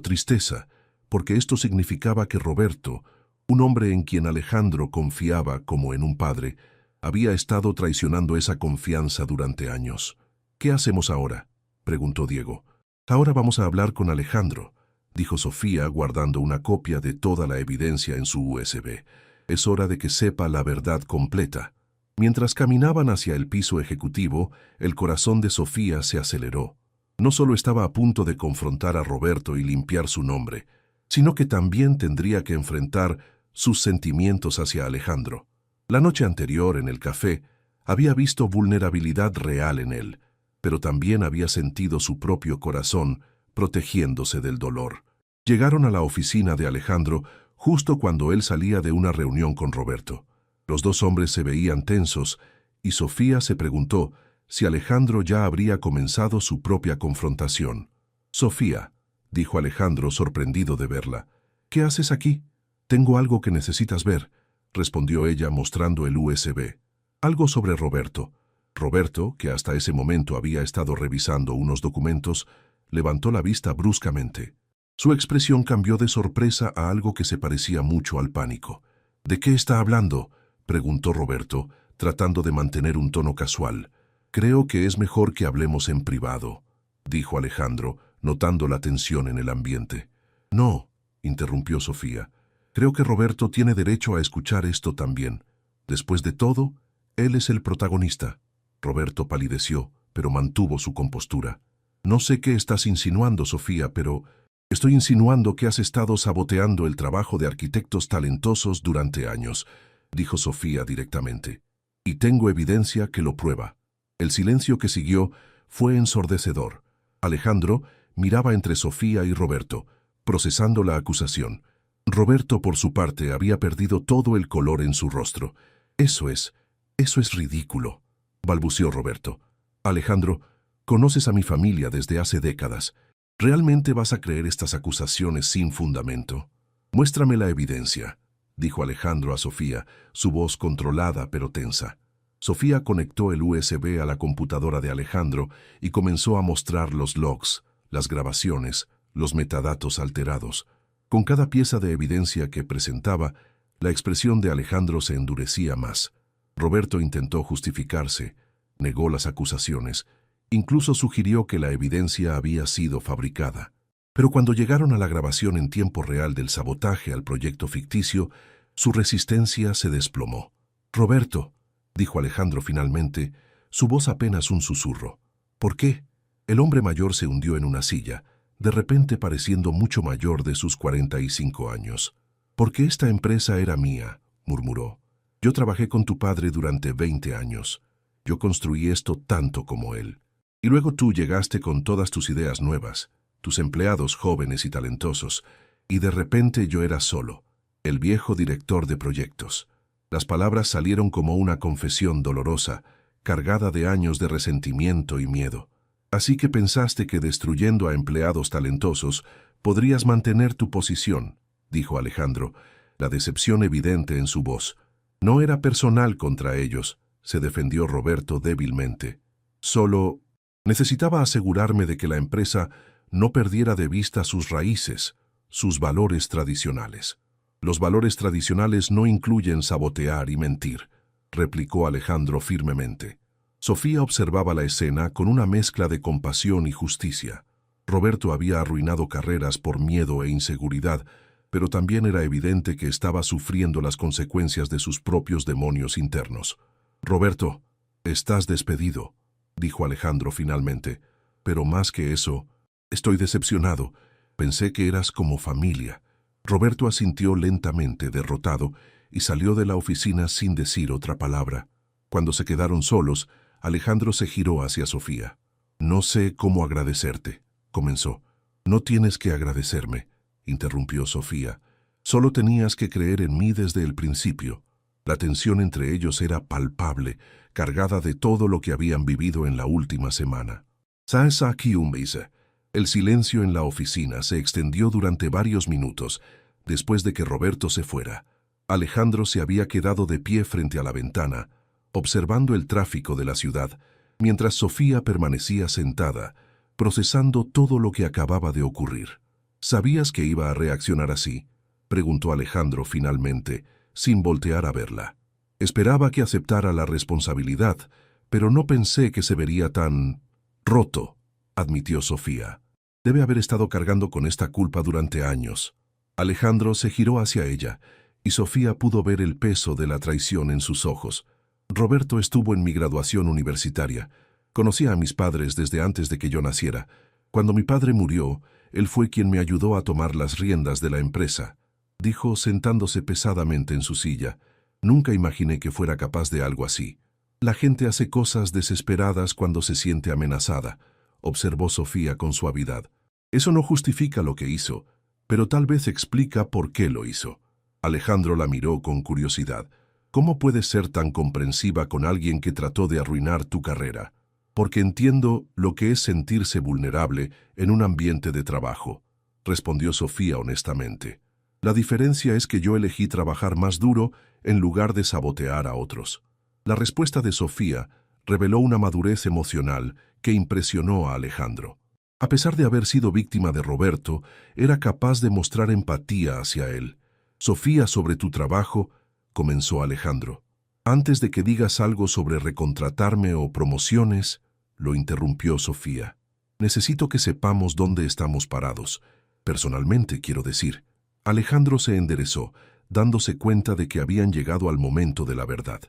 S1: tristeza, porque esto significaba que Roberto, un hombre en quien Alejandro confiaba como en un padre, había estado traicionando esa confianza durante años. ¿Qué hacemos ahora?, preguntó Diego. Ahora vamos a hablar con Alejandro, dijo Sofía guardando una copia de toda la evidencia en su USB. Es hora de que sepa la verdad completa. Mientras caminaban hacia el piso ejecutivo, el corazón de Sofía se aceleró. No solo estaba a punto de confrontar a Roberto y limpiar su nombre, sino que también tendría que enfrentar sus sentimientos hacia Alejandro. La noche anterior, en el café, había visto vulnerabilidad real en él, pero también había sentido su propio corazón protegiéndose del dolor. Llegaron a la oficina de Alejandro justo cuando él salía de una reunión con Roberto. Los dos hombres se veían tensos y Sofía se preguntó si Alejandro ya habría comenzado su propia confrontación. «Sofía», dijo Alejandro sorprendido de verla, «¿qué haces aquí?» «Tengo algo que necesitas ver», respondió ella mostrando el USB. «Algo sobre Roberto». Roberto, que hasta ese momento había estado revisando unos documentos, levantó la vista bruscamente. Su expresión cambió de sorpresa a algo que se parecía mucho al pánico. «¿De qué está hablando?», preguntó Roberto, tratando de mantener un tono casual. «Creo que es mejor que hablemos en privado», dijo Alejandro, notando la tensión en el ambiente. «No», interrumpió Sofía. «Creo que Roberto tiene derecho a escuchar esto también. Después de todo, él es el protagonista». Roberto palideció, pero mantuvo su compostura. «No sé qué estás insinuando, Sofía, pero estoy insinuando que has estado saboteando el trabajo de arquitectos talentosos durante años», dijo Sofía directamente. «Y tengo evidencia que lo prueba». El silencio que siguió fue ensordecedor. Alejandro miraba entre Sofía y Roberto, procesando la acusación. Roberto, por su parte, había perdido todo el color en su rostro. Eso es ridículo», balbuceó Roberto. «Alejandro, conoces a mi familia desde hace décadas. ¿Realmente vas a creer estas acusaciones sin fundamento? Muéstrame la evidencia», dijo Alejandro a Sofía, su voz controlada pero tensa. Sofía conectó el USB a la computadora de Alejandro y comenzó a mostrar los logs, las grabaciones, los metadatos alterados. Con cada pieza de evidencia que presentaba, la expresión de Alejandro se endurecía más. Roberto intentó justificarse, negó las acusaciones Incluso sugirió que la evidencia había sido fabricada. Pero cuando llegaron a la grabación en tiempo real del sabotaje al proyecto ficticio, su resistencia se desplomó. «Roberto», dijo Alejandro finalmente, su voz apenas un susurro. «¿Por qué?» El hombre mayor se hundió en una silla, de repente pareciendo mucho mayor de sus 45 años. «Porque esta empresa era mía», murmuró. «Yo trabajé con tu padre durante 20 años. Yo construí esto tanto como él. Y luego tú llegaste con todas tus ideas nuevas, tus empleados jóvenes y talentosos, y de repente yo era solo, el viejo director de proyectos». Las palabras salieron como una confesión dolorosa, cargada de años de resentimiento y miedo. «Así que pensaste que destruyendo a empleados talentosos podrías mantener tu posición», dijo Alejandro, la decepción evidente en su voz. «No era personal contra ellos», se defendió Roberto débilmente. «Solo necesitaba asegurarme de que la empresa no perdiera de vista sus raíces, sus valores tradicionales». «Los valores tradicionales no incluyen sabotear y mentir», replicó Alejandro firmemente. Sofía observaba la escena con una mezcla de compasión y justicia. Roberto había arruinado carreras por miedo e inseguridad, pero también era evidente que estaba sufriendo las consecuencias de sus propios demonios internos. «Roberto, estás despedido», dijo Alejandro finalmente. «Pero más que eso, estoy decepcionado. Pensé que eras como familia». Roberto asintió lentamente, derrotado, y salió de la oficina sin decir otra palabra. Cuando se quedaron solos, Alejandro se giró hacia Sofía. «No sé cómo agradecerte», comenzó. «No tienes que agradecerme», interrumpió Sofía. «Solo tenías que creer en mí desde el principio». La tensión entre ellos era palpable, cargada de todo lo que habían vivido en la última semana. «¿Sabes aquí un mes?» El silencio en la oficina se extendió durante varios minutos, después de que Roberto se fuera. Alejandro se había quedado de pie frente a la ventana, observando el tráfico de la ciudad, mientras Sofía permanecía sentada, procesando todo lo que acababa de ocurrir. «¿Sabías que iba a reaccionar así?», preguntó Alejandro finalmente, sin voltear a verla. «Esperaba que aceptara la responsabilidad, pero no pensé que se vería tan roto», admitió Sofía. «Debe haber estado cargando con esta culpa durante años». Alejandro se giró hacia ella, y Sofía pudo ver el peso de la traición en sus ojos. «Roberto estuvo en mi graduación universitaria. Conocía a mis padres desde antes de que yo naciera. Cuando mi padre murió, él fue quien me ayudó a tomar las riendas de la empresa», dijo sentándose pesadamente en su silla. «Nunca imaginé que fuera capaz de algo así». «La gente hace cosas desesperadas cuando se siente amenazada», observó Sofía con suavidad. «Eso no justifica lo que hizo, pero tal vez explica por qué lo hizo». Alejandro la miró con curiosidad. «¿Cómo puedes ser tan comprensiva con alguien que trató de arruinar tu carrera?» «Porque entiendo lo que es sentirse vulnerable en un ambiente de trabajo», respondió Sofía honestamente. «La diferencia es que yo elegí trabajar más duro en lugar de sabotear a otros». La respuesta de Sofía reveló una madurez emocional que impresionó a Alejandro. A pesar de haber sido víctima de Roberto, era capaz de mostrar empatía hacia él. «Sofía, sobre tu trabajo», comenzó Alejandro. «Antes de que digas algo sobre recontratarme o promociones», lo interrumpió Sofía. «Necesito que sepamos dónde estamos parados. Personalmente, quiero decir». Alejandro se enderezó, dándose cuenta de que habían llegado al momento de la verdad.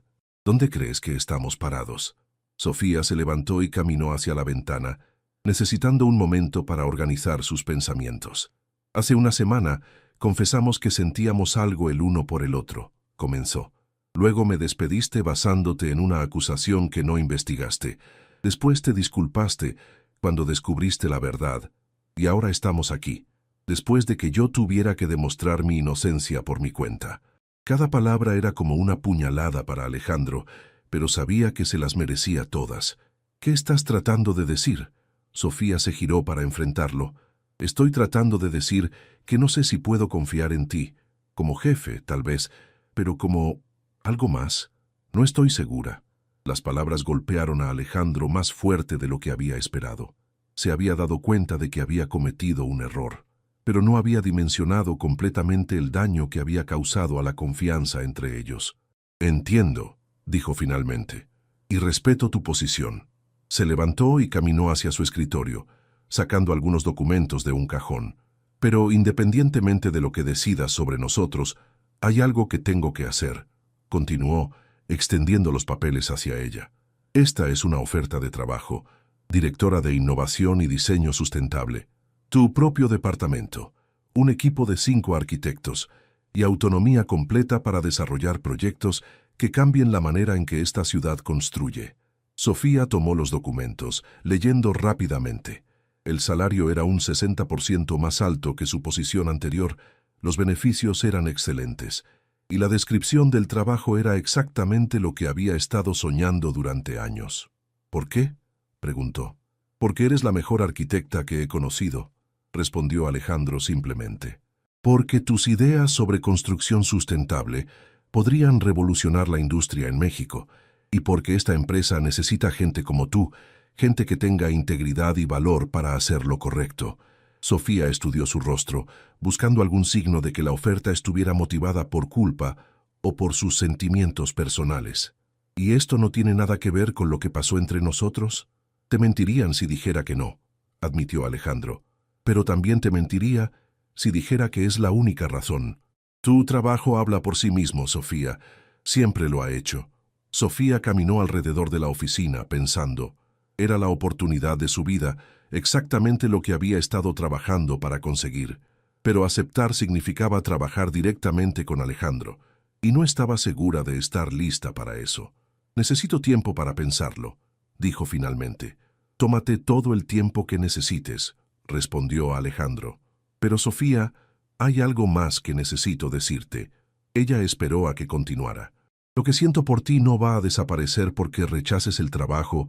S1: «¿Dónde crees que estamos parados?» Sofía se levantó y caminó hacia la ventana, necesitando un momento para organizar sus pensamientos. «Hace una semana confesamos que sentíamos algo el uno por el otro», comenzó. «Luego me despediste basándote en una acusación que no investigaste. Después te disculpaste cuando descubriste la verdad. Y ahora estamos aquí, después de que yo tuviera que demostrar mi inocencia por mi cuenta». Cada palabra era como una puñalada para Alejandro, pero sabía que se las merecía todas. «¿Qué estás tratando de decir?» Sofía se giró para enfrentarlo. «Estoy tratando de decir que no sé si puedo confiar en ti. Como jefe, tal vez, pero como algo más. No estoy segura». Las palabras golpearon a Alejandro más fuerte de lo que había esperado. Se había dado cuenta de que había cometido un error, pero no había dimensionado completamente el daño que había causado a la confianza entre ellos. «Entiendo», dijo finalmente, «y respeto tu posición. Se levantó y caminó hacia su escritorio, sacando algunos documentos de un cajón. Pero independientemente de lo que decidas sobre nosotros, hay algo que tengo que hacer, continuó, extendiendo los papeles hacia ella. Esta es una oferta de trabajo, directora de Innovación y Diseño Sustentable. Tu propio departamento, un equipo de 5 arquitectos y autonomía completa para desarrollar proyectos que cambien la manera en que esta ciudad construye. Sofía tomó los documentos, leyendo rápidamente. El salario era un 60% más alto que su posición anterior, los beneficios eran excelentes, y la descripción del trabajo era exactamente lo que había estado soñando durante años. ¿Por qué?, preguntó. Porque eres la mejor arquitecta que he conocido, respondió Alejandro simplemente. Porque tus ideas sobre construcción sustentable podrían revolucionar la industria en México, y porque esta empresa necesita gente como tú, gente que tenga integridad y valor para hacer lo correcto. Sofía estudió su rostro, buscando algún signo de que la oferta estuviera motivada por culpa o por sus sentimientos personales. ¿Y esto no tiene nada que ver con lo que pasó entre nosotros? Te mentirían si dijera que no, admitió Alejandro. Pero también te mentiría si dijera que es la única razón. Tu trabajo habla por sí mismo, Sofía. Siempre lo ha hecho. Sofía caminó alrededor de la oficina, pensando. Era la oportunidad de su vida, exactamente lo que había estado trabajando para conseguir. Pero aceptar significaba trabajar directamente con Alejandro, y no estaba segura de estar lista para eso. Necesito tiempo para pensarlo, dijo finalmente. Tómate todo el tiempo que necesites, respondió Alejandro. Pero Sofía, hay algo más que necesito decirte. Ella esperó a que continuara. Lo que siento por ti no va a desaparecer porque rechaces el trabajo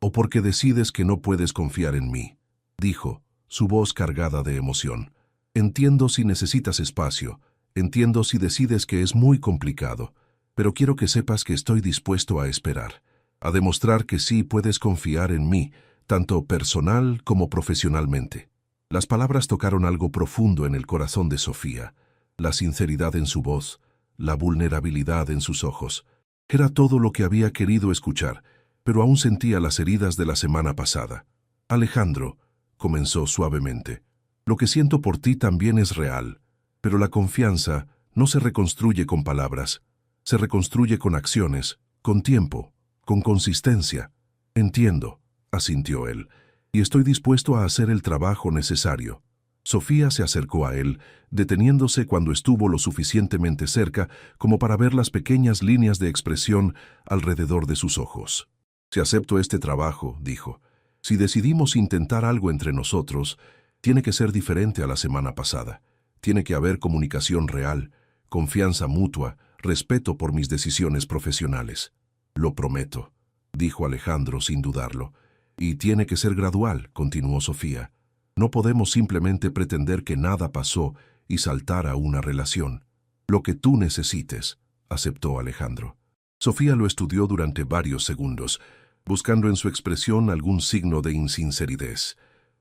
S1: o porque decides que no puedes confiar en mí, dijo, su voz cargada de emoción. Entiendo si necesitas espacio, entiendo si decides que es muy complicado, pero quiero que sepas que estoy dispuesto a esperar, a demostrar que sí puedes confiar en mí, tanto personal como profesionalmente. Las palabras tocaron algo profundo en el corazón de Sofía, la sinceridad en su voz, la vulnerabilidad en sus ojos. Era todo lo que había querido escuchar, pero aún sentía las heridas de la semana pasada. Alejandro, comenzó suavemente, lo que siento por ti también es real, pero la confianza no se reconstruye con palabras, se reconstruye con acciones, con tiempo, con consistencia. Entiendo, asintió él, y estoy dispuesto a hacer el trabajo necesario. Sofía se acercó a él, deteniéndose cuando estuvo lo suficientemente cerca como para ver las pequeñas líneas de expresión alrededor de sus ojos. Si acepto este trabajo, dijo, si decidimos intentar algo entre nosotros, tiene que ser diferente a la semana pasada. Tiene que haber comunicación real, confianza mutua, respeto por mis decisiones profesionales. Lo prometo, dijo Alejandro sin dudarlo. Y tiene que ser gradual, continuó Sofía. No podemos simplemente pretender que nada pasó y saltar a una relación. Lo que tú necesites, aceptó Alejandro. Sofía lo estudió durante varios segundos, buscando en su expresión algún signo de insinceridad.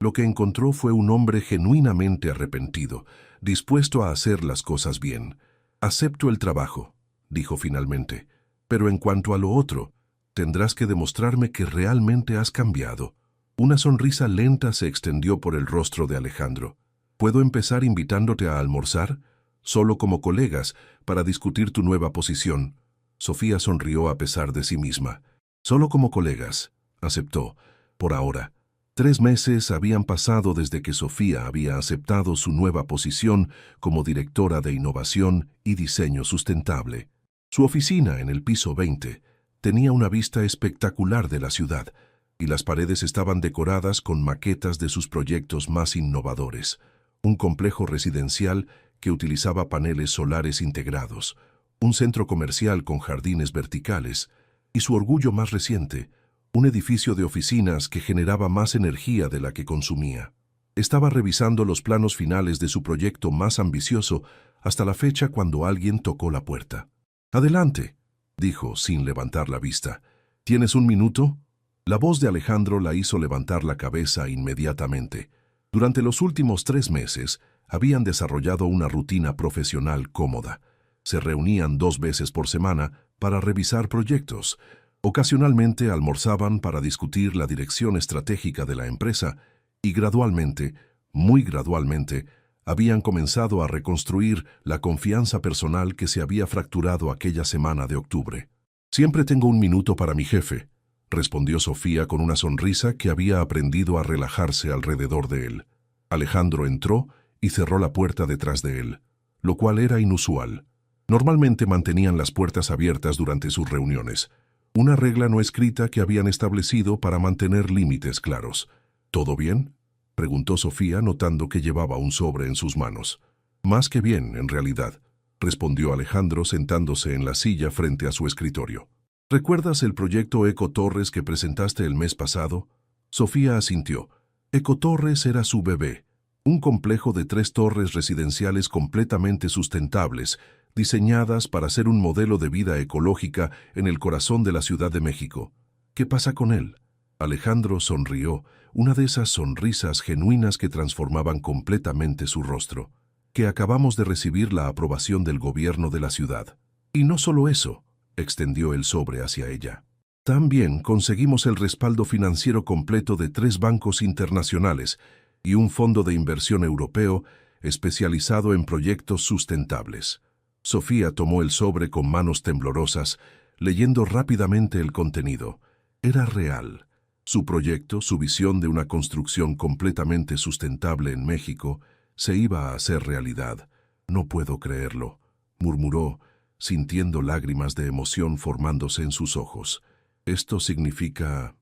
S1: Lo que encontró fue un hombre genuinamente arrepentido, dispuesto a hacer las cosas bien. Acepto el trabajo, dijo finalmente, pero en cuanto a lo otro, tendrás que demostrarme que realmente has cambiado. Una sonrisa lenta se extendió por el rostro de Alejandro. ¿Puedo empezar invitándote a almorzar? Solo como colegas, para discutir tu nueva posición. Sofía sonrió a pesar de sí misma. Solo como colegas, aceptó, por ahora. 3 meses habían pasado desde que Sofía había aceptado su nueva posición como directora de Innovación y Diseño Sustentable. Su oficina, en el piso 20, tenía una vista espectacular de la ciudad, y las paredes estaban decoradas con maquetas de sus proyectos más innovadores. Un complejo residencial que utilizaba paneles solares integrados, un centro comercial con jardines verticales, y su orgullo más reciente, un edificio de oficinas que generaba más energía de la que consumía. Estaba revisando los planos finales de su proyecto más ambicioso hasta la fecha cuando alguien tocó la puerta. «Adelante», dijo sin levantar la vista. «¿Tienes un minuto?» La voz de Alejandro la hizo levantar la cabeza inmediatamente. Durante los últimos 3 meses, habían desarrollado una rutina profesional cómoda. Se reunían 2 veces por semana para revisar proyectos, Ocasionalmente almorzaban para discutir la dirección estratégica de la empresa y gradualmente, muy gradualmente, habían comenzado a reconstruir la confianza personal que se había fracturado aquella semana de octubre. «Siempre tengo un minuto para mi jefe», respondió Sofía con una sonrisa que había aprendido a relajarse alrededor de él. Alejandro entró y cerró la puerta detrás de él, lo cual era inusual. Normalmente mantenían las puertas abiertas durante sus reuniones, una regla no escrita que habían establecido para mantener límites claros. «¿Todo bien?», preguntó Sofía, notando que llevaba un sobre en sus manos. «Más que bien, en realidad», respondió Alejandro sentándose en la silla frente a su escritorio. «¿Recuerdas el proyecto Ecotorres que presentaste el mes pasado?». Sofía asintió. Ecotorres era su bebé, un complejo de 3 torres residenciales completamente sustentables, diseñadas para ser un modelo de vida ecológica en el corazón de la Ciudad de México. «¿Qué pasa con él?». Alejandro sonrió, una de esas sonrisas genuinas que transformaban completamente su rostro. «Que acabamos de recibir la aprobación del gobierno de la ciudad. Y no solo eso», extendió el sobre hacia ella. «También conseguimos el respaldo financiero completo de 3 bancos internacionales y un fondo de inversión europeo especializado en proyectos sustentables». Sofía tomó el sobre con manos temblorosas, leyendo rápidamente el contenido. Era real. Su proyecto, su visión de una construcción completamente sustentable en México, se iba a hacer realidad. «No puedo creerlo», murmuró, sintiendo lágrimas de emoción formándose en sus ojos. «Esto significa...».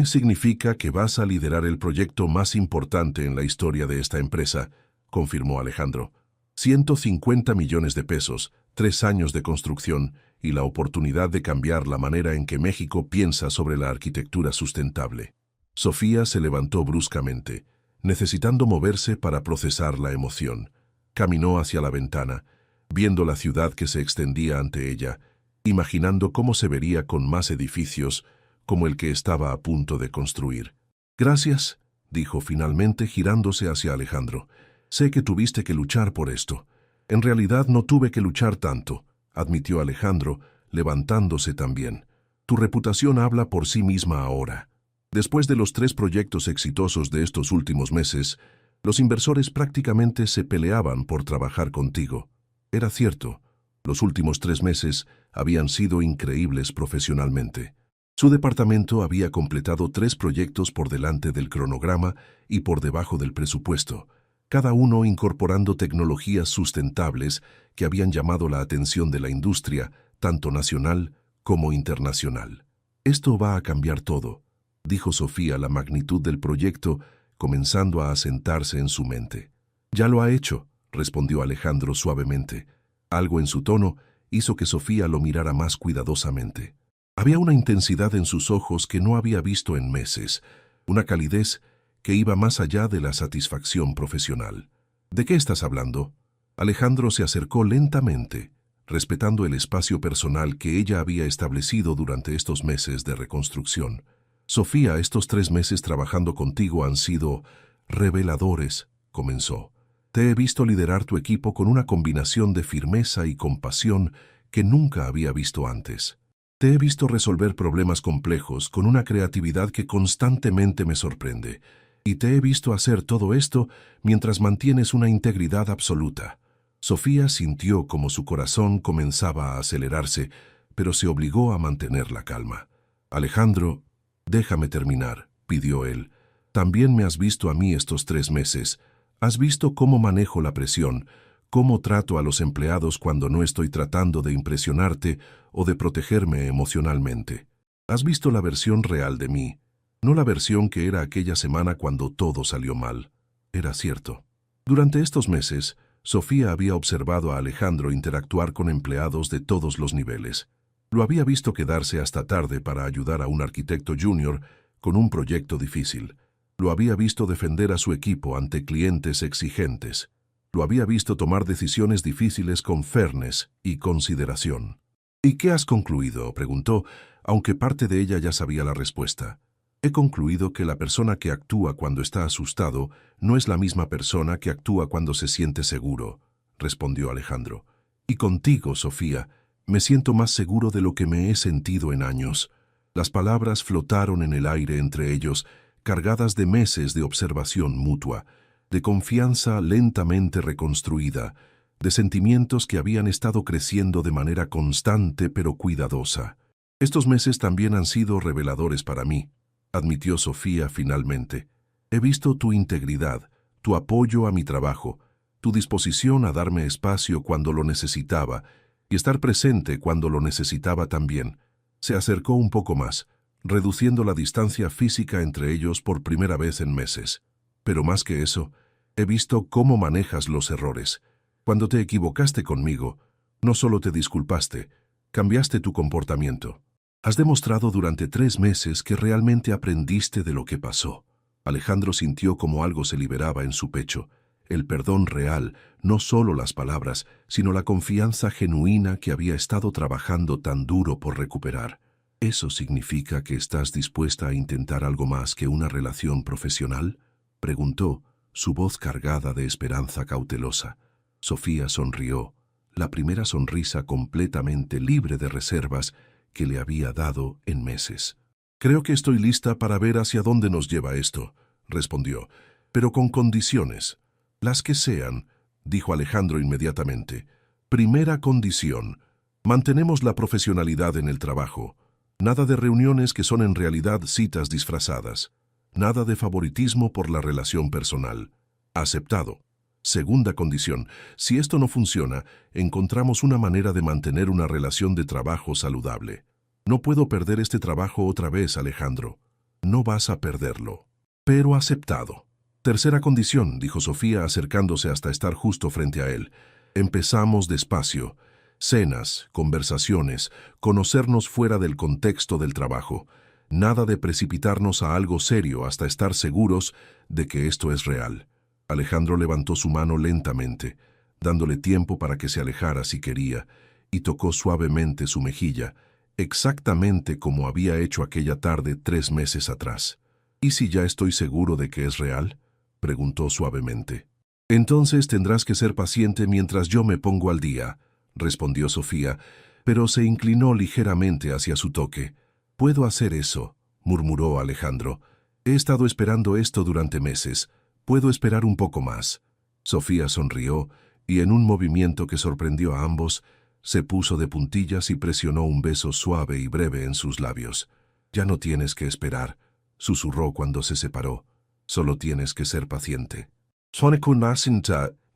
S1: «Significa que vas a liderar el proyecto más importante en la historia de esta empresa», confirmó Alejandro. 150 millones de pesos, 3 años de construcción y la oportunidad de cambiar la manera en que México piensa sobre la arquitectura sustentable. Sofía se levantó bruscamente, necesitando moverse para procesar la emoción. Caminó hacia la ventana, viendo la ciudad que se extendía ante ella, imaginando cómo se vería con más edificios como el que estaba a punto de construir. «Gracias», dijo finalmente girándose hacia Alejandro. «Sé que tuviste que luchar por esto». «En realidad no tuve que luchar tanto», admitió Alejandro, levantándose también. «Tu reputación habla por sí misma ahora. Después de los 3 proyectos exitosos de estos últimos meses, los inversores prácticamente se peleaban por trabajar contigo. Era cierto, los últimos 3 meses habían sido increíbles profesionalmente». Su departamento había completado 3 proyectos por delante del cronograma y por debajo del presupuesto, cada uno incorporando tecnologías sustentables que habían llamado la atención de la industria, tanto nacional como internacional. «Esto va a cambiar todo», dijo Sofía la magnitud del proyecto, comenzando a asentarse en su mente. «Ya lo ha hecho», respondió Alejandro suavemente. Algo en su tono hizo que Sofía lo mirara más cuidadosamente. Había una intensidad en sus ojos que no había visto en meses, una calidez que iba más allá de la satisfacción profesional. «¿De qué estás hablando?». Alejandro se acercó lentamente, respetando el espacio personal que ella había establecido durante estos meses de reconstrucción. «Sofía, estos 3 meses trabajando contigo han sido reveladores», comenzó. «Te he visto liderar tu equipo con una combinación de firmeza y compasión que nunca había visto antes. Te he visto resolver problemas complejos con una creatividad que constantemente me sorprende. Y te he visto hacer todo esto mientras mantienes una integridad absoluta». Sofía sintió como su corazón comenzaba a acelerarse, pero se obligó a mantener la calma. «Alejandro, déjame terminar», pidió él. «También me has visto a mí estos 3 meses. Has visto cómo manejo la presión, cómo trato a los empleados cuando no estoy tratando de impresionarte o de protegerme emocionalmente. Has visto la versión real de mí, no la versión que era aquella semana cuando todo salió mal». Era cierto. Durante estos meses, Sofía había observado a Alejandro interactuar con empleados de todos los niveles. Lo había visto quedarse hasta tarde para ayudar a un arquitecto junior con un proyecto difícil. Lo había visto defender a su equipo ante clientes exigentes. Lo había visto tomar decisiones difíciles con fairness y consideración. «¿Y qué has concluido?», preguntó, aunque parte de ella ya sabía la respuesta. «He concluido que la persona que actúa cuando está asustado no es la misma persona que actúa cuando se siente seguro», respondió Alejandro. «Y contigo, Sofía, me siento más seguro de lo que me he sentido en años». Las palabras flotaron en el aire entre ellos, cargadas de meses de observación mutua, de confianza lentamente reconstruida, de sentimientos que habían estado creciendo de manera constante pero cuidadosa. Estos meses también han sido reveladores para mí, admitió Sofía finalmente. He visto tu integridad, tu apoyo a mi trabajo, tu disposición a darme espacio cuando lo necesitaba y estar presente cuando lo necesitaba también. Se acercó un poco más, reduciendo la distancia física entre ellos por primera vez en meses. Pero más que eso, he visto cómo manejas los errores. Cuando te equivocaste conmigo, no solo te disculpaste, cambiaste tu comportamiento. Has demostrado durante 3 meses que realmente aprendiste de lo que pasó. Alejandro sintió como algo se liberaba en su pecho. El perdón real, no solo las palabras, sino la confianza genuina que había estado trabajando tan duro por recuperar. ¿Eso significa que estás dispuesta a intentar algo más que una relación profesional?, preguntó, su voz cargada de esperanza cautelosa. Sofía sonrió, la primera sonrisa completamente libre de reservas que le había dado en meses. «Creo que estoy lista para ver hacia dónde nos lleva esto», respondió, «pero con condiciones. Las que sean», dijo Alejandro inmediatamente. «Primera condición, mantenemos la profesionalidad en el trabajo. Nada de reuniones que son en realidad citas disfrazadas. Nada de favoritismo por la relación personal. Aceptado. Segunda condición, si esto no funciona, encontramos una manera de mantener una relación de trabajo saludable. No puedo perder este trabajo otra vez, Alejandro. No vas a perderlo. Pero aceptado. Tercera condición, dijo Sofía acercándose hasta estar justo frente a él. Empezamos despacio. Cenas, conversaciones, conocernos fuera del contexto del trabajo. Nada de precipitarnos a algo serio hasta estar seguros de que esto es real. Alejandro levantó su mano lentamente, dándole tiempo para que se alejara si quería, y tocó suavemente su mejilla, exactamente como había hecho aquella tarde 3 meses atrás. «¿Y si ya estoy seguro de que es real?», preguntó suavemente. «Entonces tendrás que ser paciente mientras yo me pongo al día», respondió Sofía, pero se inclinó ligeramente hacia su toque. «Puedo hacer eso», murmuró Alejandro. «He estado esperando esto durante meses. Puedo esperar un poco más». Sofía sonrió y en un movimiento que sorprendió a ambos, se puso de puntillas y presionó un beso suave y breve en sus labios. «Ya no tienes que esperar», susurró cuando se separó. «Solo tienes que ser paciente».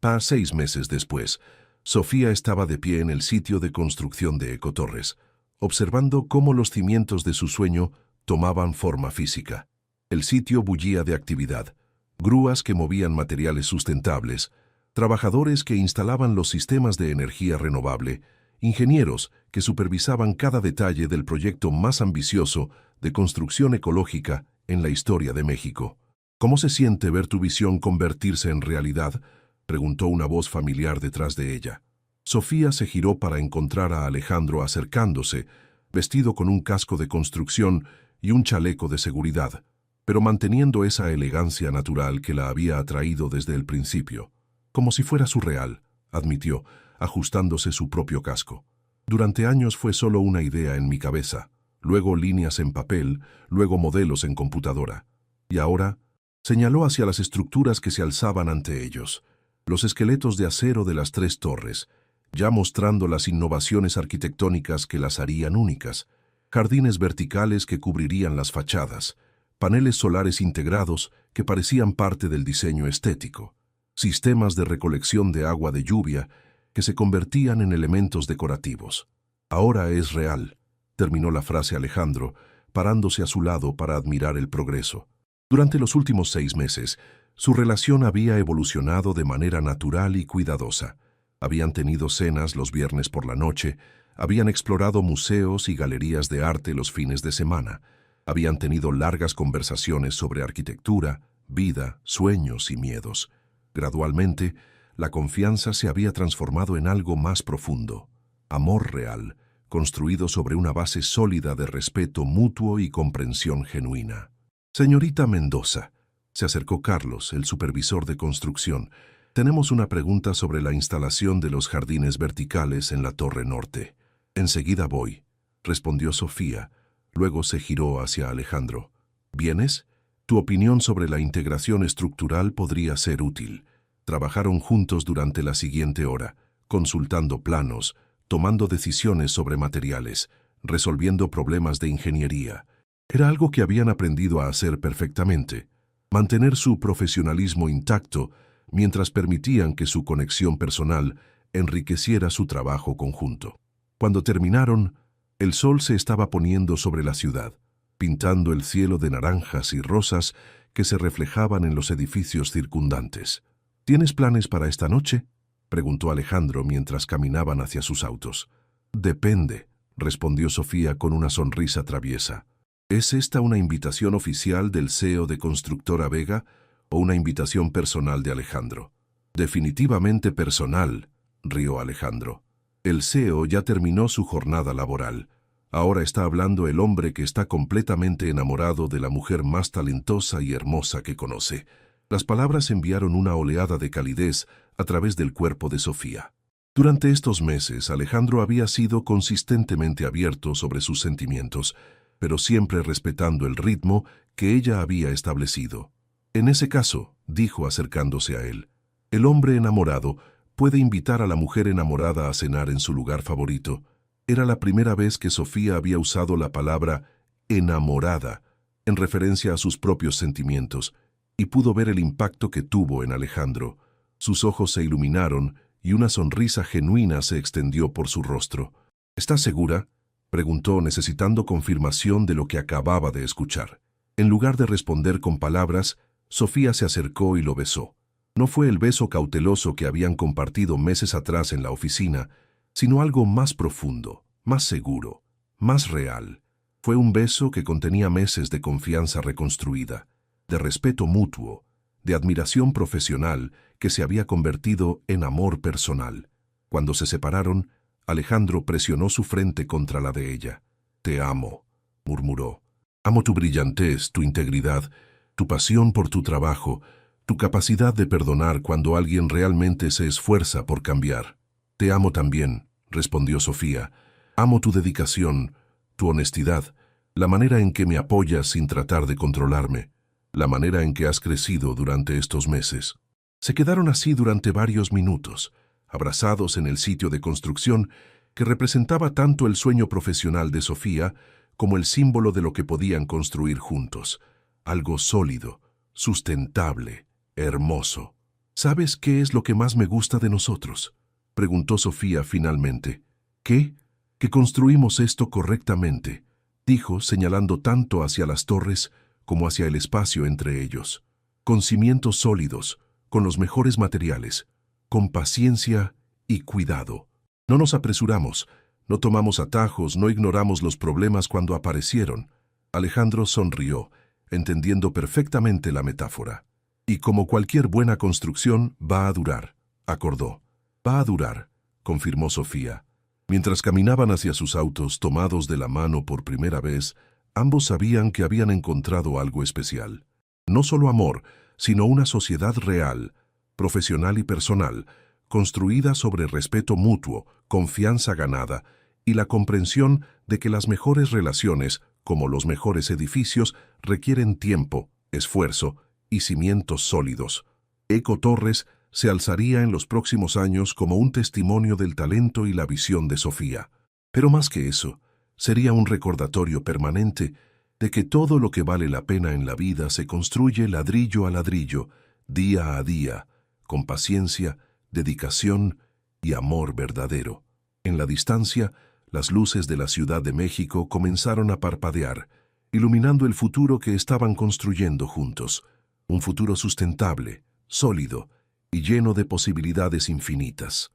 S1: Para 6 meses después, Sofía estaba de pie en el sitio de construcción de Ecotorres, observando cómo los cimientos de su sueño tomaban forma física. El sitio bullía de actividad. Grúas que movían materiales sustentables, trabajadores que instalaban los sistemas de energía renovable, ingenieros que supervisaban cada detalle del proyecto más ambicioso de construcción ecológica en la historia de México. «¿Cómo se siente ver tu visión convertirse en realidad?», preguntó una voz familiar detrás de ella. Sofía se giró para encontrar a Alejandro acercándose, vestido con un casco de construcción y un chaleco de seguridad, pero manteniendo esa elegancia natural que la había atraído desde el principio. «Como si fuera surreal», admitió, ajustándose su propio casco. «Durante años fue solo una idea en mi cabeza, luego líneas en papel, luego modelos en computadora. Y ahora», señaló hacia las estructuras que se alzaban ante ellos, los esqueletos de acero de las 3 torres, ya mostrando las innovaciones arquitectónicas que las harían únicas, jardines verticales que cubrirían las fachadas, paneles solares integrados que parecían parte del diseño estético, sistemas de recolección de agua de lluvia que se convertían en elementos decorativos. «Ahora es real», terminó la frase Alejandro, parándose a su lado para admirar el progreso. Durante los últimos 6 meses, su relación había evolucionado de manera natural y cuidadosa. Habían tenido cenas los viernes por la noche, habían explorado museos y galerías de arte los fines de semana, habían tenido largas conversaciones sobre arquitectura, vida, sueños y miedos. Gradualmente, la confianza se había transformado en algo más profundo, amor real, construido sobre una base sólida de respeto mutuo y comprensión genuina. «Señorita Mendoza», se acercó Carlos, el supervisor de construcción, «tenemos una pregunta sobre la instalación de los jardines verticales en la Torre Norte». «Enseguida voy», respondió Sofía, Luego se giró hacia Alejandro. ¿Vienes? Tu opinión sobre la integración estructural podría ser útil. Trabajaron juntos durante la siguiente hora, consultando planos, tomando decisiones sobre materiales, resolviendo problemas de ingeniería. Era algo que habían aprendido a hacer perfectamente. Mantener su profesionalismo intacto mientras permitían que su conexión personal enriqueciera su trabajo conjunto. Cuando terminaron, el sol se estaba poniendo sobre la ciudad, pintando el cielo de naranjas y rosas que se reflejaban en los edificios circundantes. ¿Tienes planes para esta noche?, preguntó Alejandro mientras caminaban hacia sus autos. Depende, respondió Sofía con una sonrisa traviesa. ¿Es esta una invitación oficial del CEO de Constructora Vega o una invitación personal de Alejandro? Definitivamente personal, rió Alejandro. El CEO ya terminó su jornada laboral. Ahora está hablando el hombre que está completamente enamorado de la mujer más talentosa y hermosa que conoce. Las palabras enviaron una oleada de calidez a través del cuerpo de Sofía. Durante estos meses, Alejandro había sido consistentemente abierto sobre sus sentimientos, pero siempre respetando el ritmo que ella había establecido. En ese caso, dijo acercándose a él, el hombre enamorado puede invitar a la mujer enamorada a cenar en su lugar favorito. Era la primera vez que Sofía había usado la palabra enamorada en referencia a sus propios sentimientos, y pudo ver el impacto que tuvo en Alejandro. Sus ojos se iluminaron y una sonrisa genuina se extendió por su rostro. ¿Estás segura?, preguntó, necesitando confirmación de lo que acababa de escuchar. En lugar de responder con palabras, Sofía se acercó y lo besó. No fue el beso cauteloso que habían compartido meses atrás en la oficina, sino algo más profundo, más seguro, más real. Fue un beso que contenía meses de confianza reconstruida, de respeto mutuo, de admiración profesional que se había convertido en amor personal. Cuando se separaron, Alejandro presionó su frente contra la de ella. «Te amo», murmuró. «Amo tu brillantez, tu integridad, tu pasión por tu trabajo, tu capacidad de perdonar cuando alguien realmente se esfuerza por cambiar». «Te amo también», respondió Sofía. «Amo tu dedicación, tu honestidad, la manera en que me apoyas sin tratar de controlarme, la manera en que has crecido durante estos meses». Se quedaron así durante varios minutos, abrazados en el sitio de construcción que representaba tanto el sueño profesional de Sofía como el símbolo de lo que podían construir juntos. Algo sólido, sustentable, hermoso. «¿Sabes qué es lo que más me gusta de nosotros?», preguntó Sofía finalmente. «¿Qué? Que construimos esto correctamente», dijo, señalando tanto hacia las torres como hacia el espacio entre ellos. «Con cimientos sólidos, con los mejores materiales, con paciencia y cuidado. No nos apresuramos, no tomamos atajos, no ignoramos los problemas cuando aparecieron». Alejandro sonrió, entendiendo perfectamente la metáfora. «Y como cualquier buena construcción, va a durar», acordó. «Va a durar», confirmó Sofía. Mientras caminaban hacia sus autos, tomados de la mano por primera vez, ambos sabían que habían encontrado algo especial. No solo amor, sino una sociedad real, profesional y personal, construida sobre respeto mutuo, confianza ganada y la comprensión de que las mejores relaciones, como los mejores edificios, requieren tiempo, esfuerzo y cimientos sólidos. Eco Torres se alzaría en los próximos años como un testimonio del talento y la visión de Sofía. Pero más que eso, sería un recordatorio permanente de que todo lo que vale la pena en la vida se construye ladrillo a ladrillo, día a día, con paciencia, dedicación y amor verdadero. En la distancia, las luces de la Ciudad de México comenzaron a parpadear, iluminando el futuro que estaban construyendo juntos. Un futuro sustentable, sólido y lleno de posibilidades infinitas.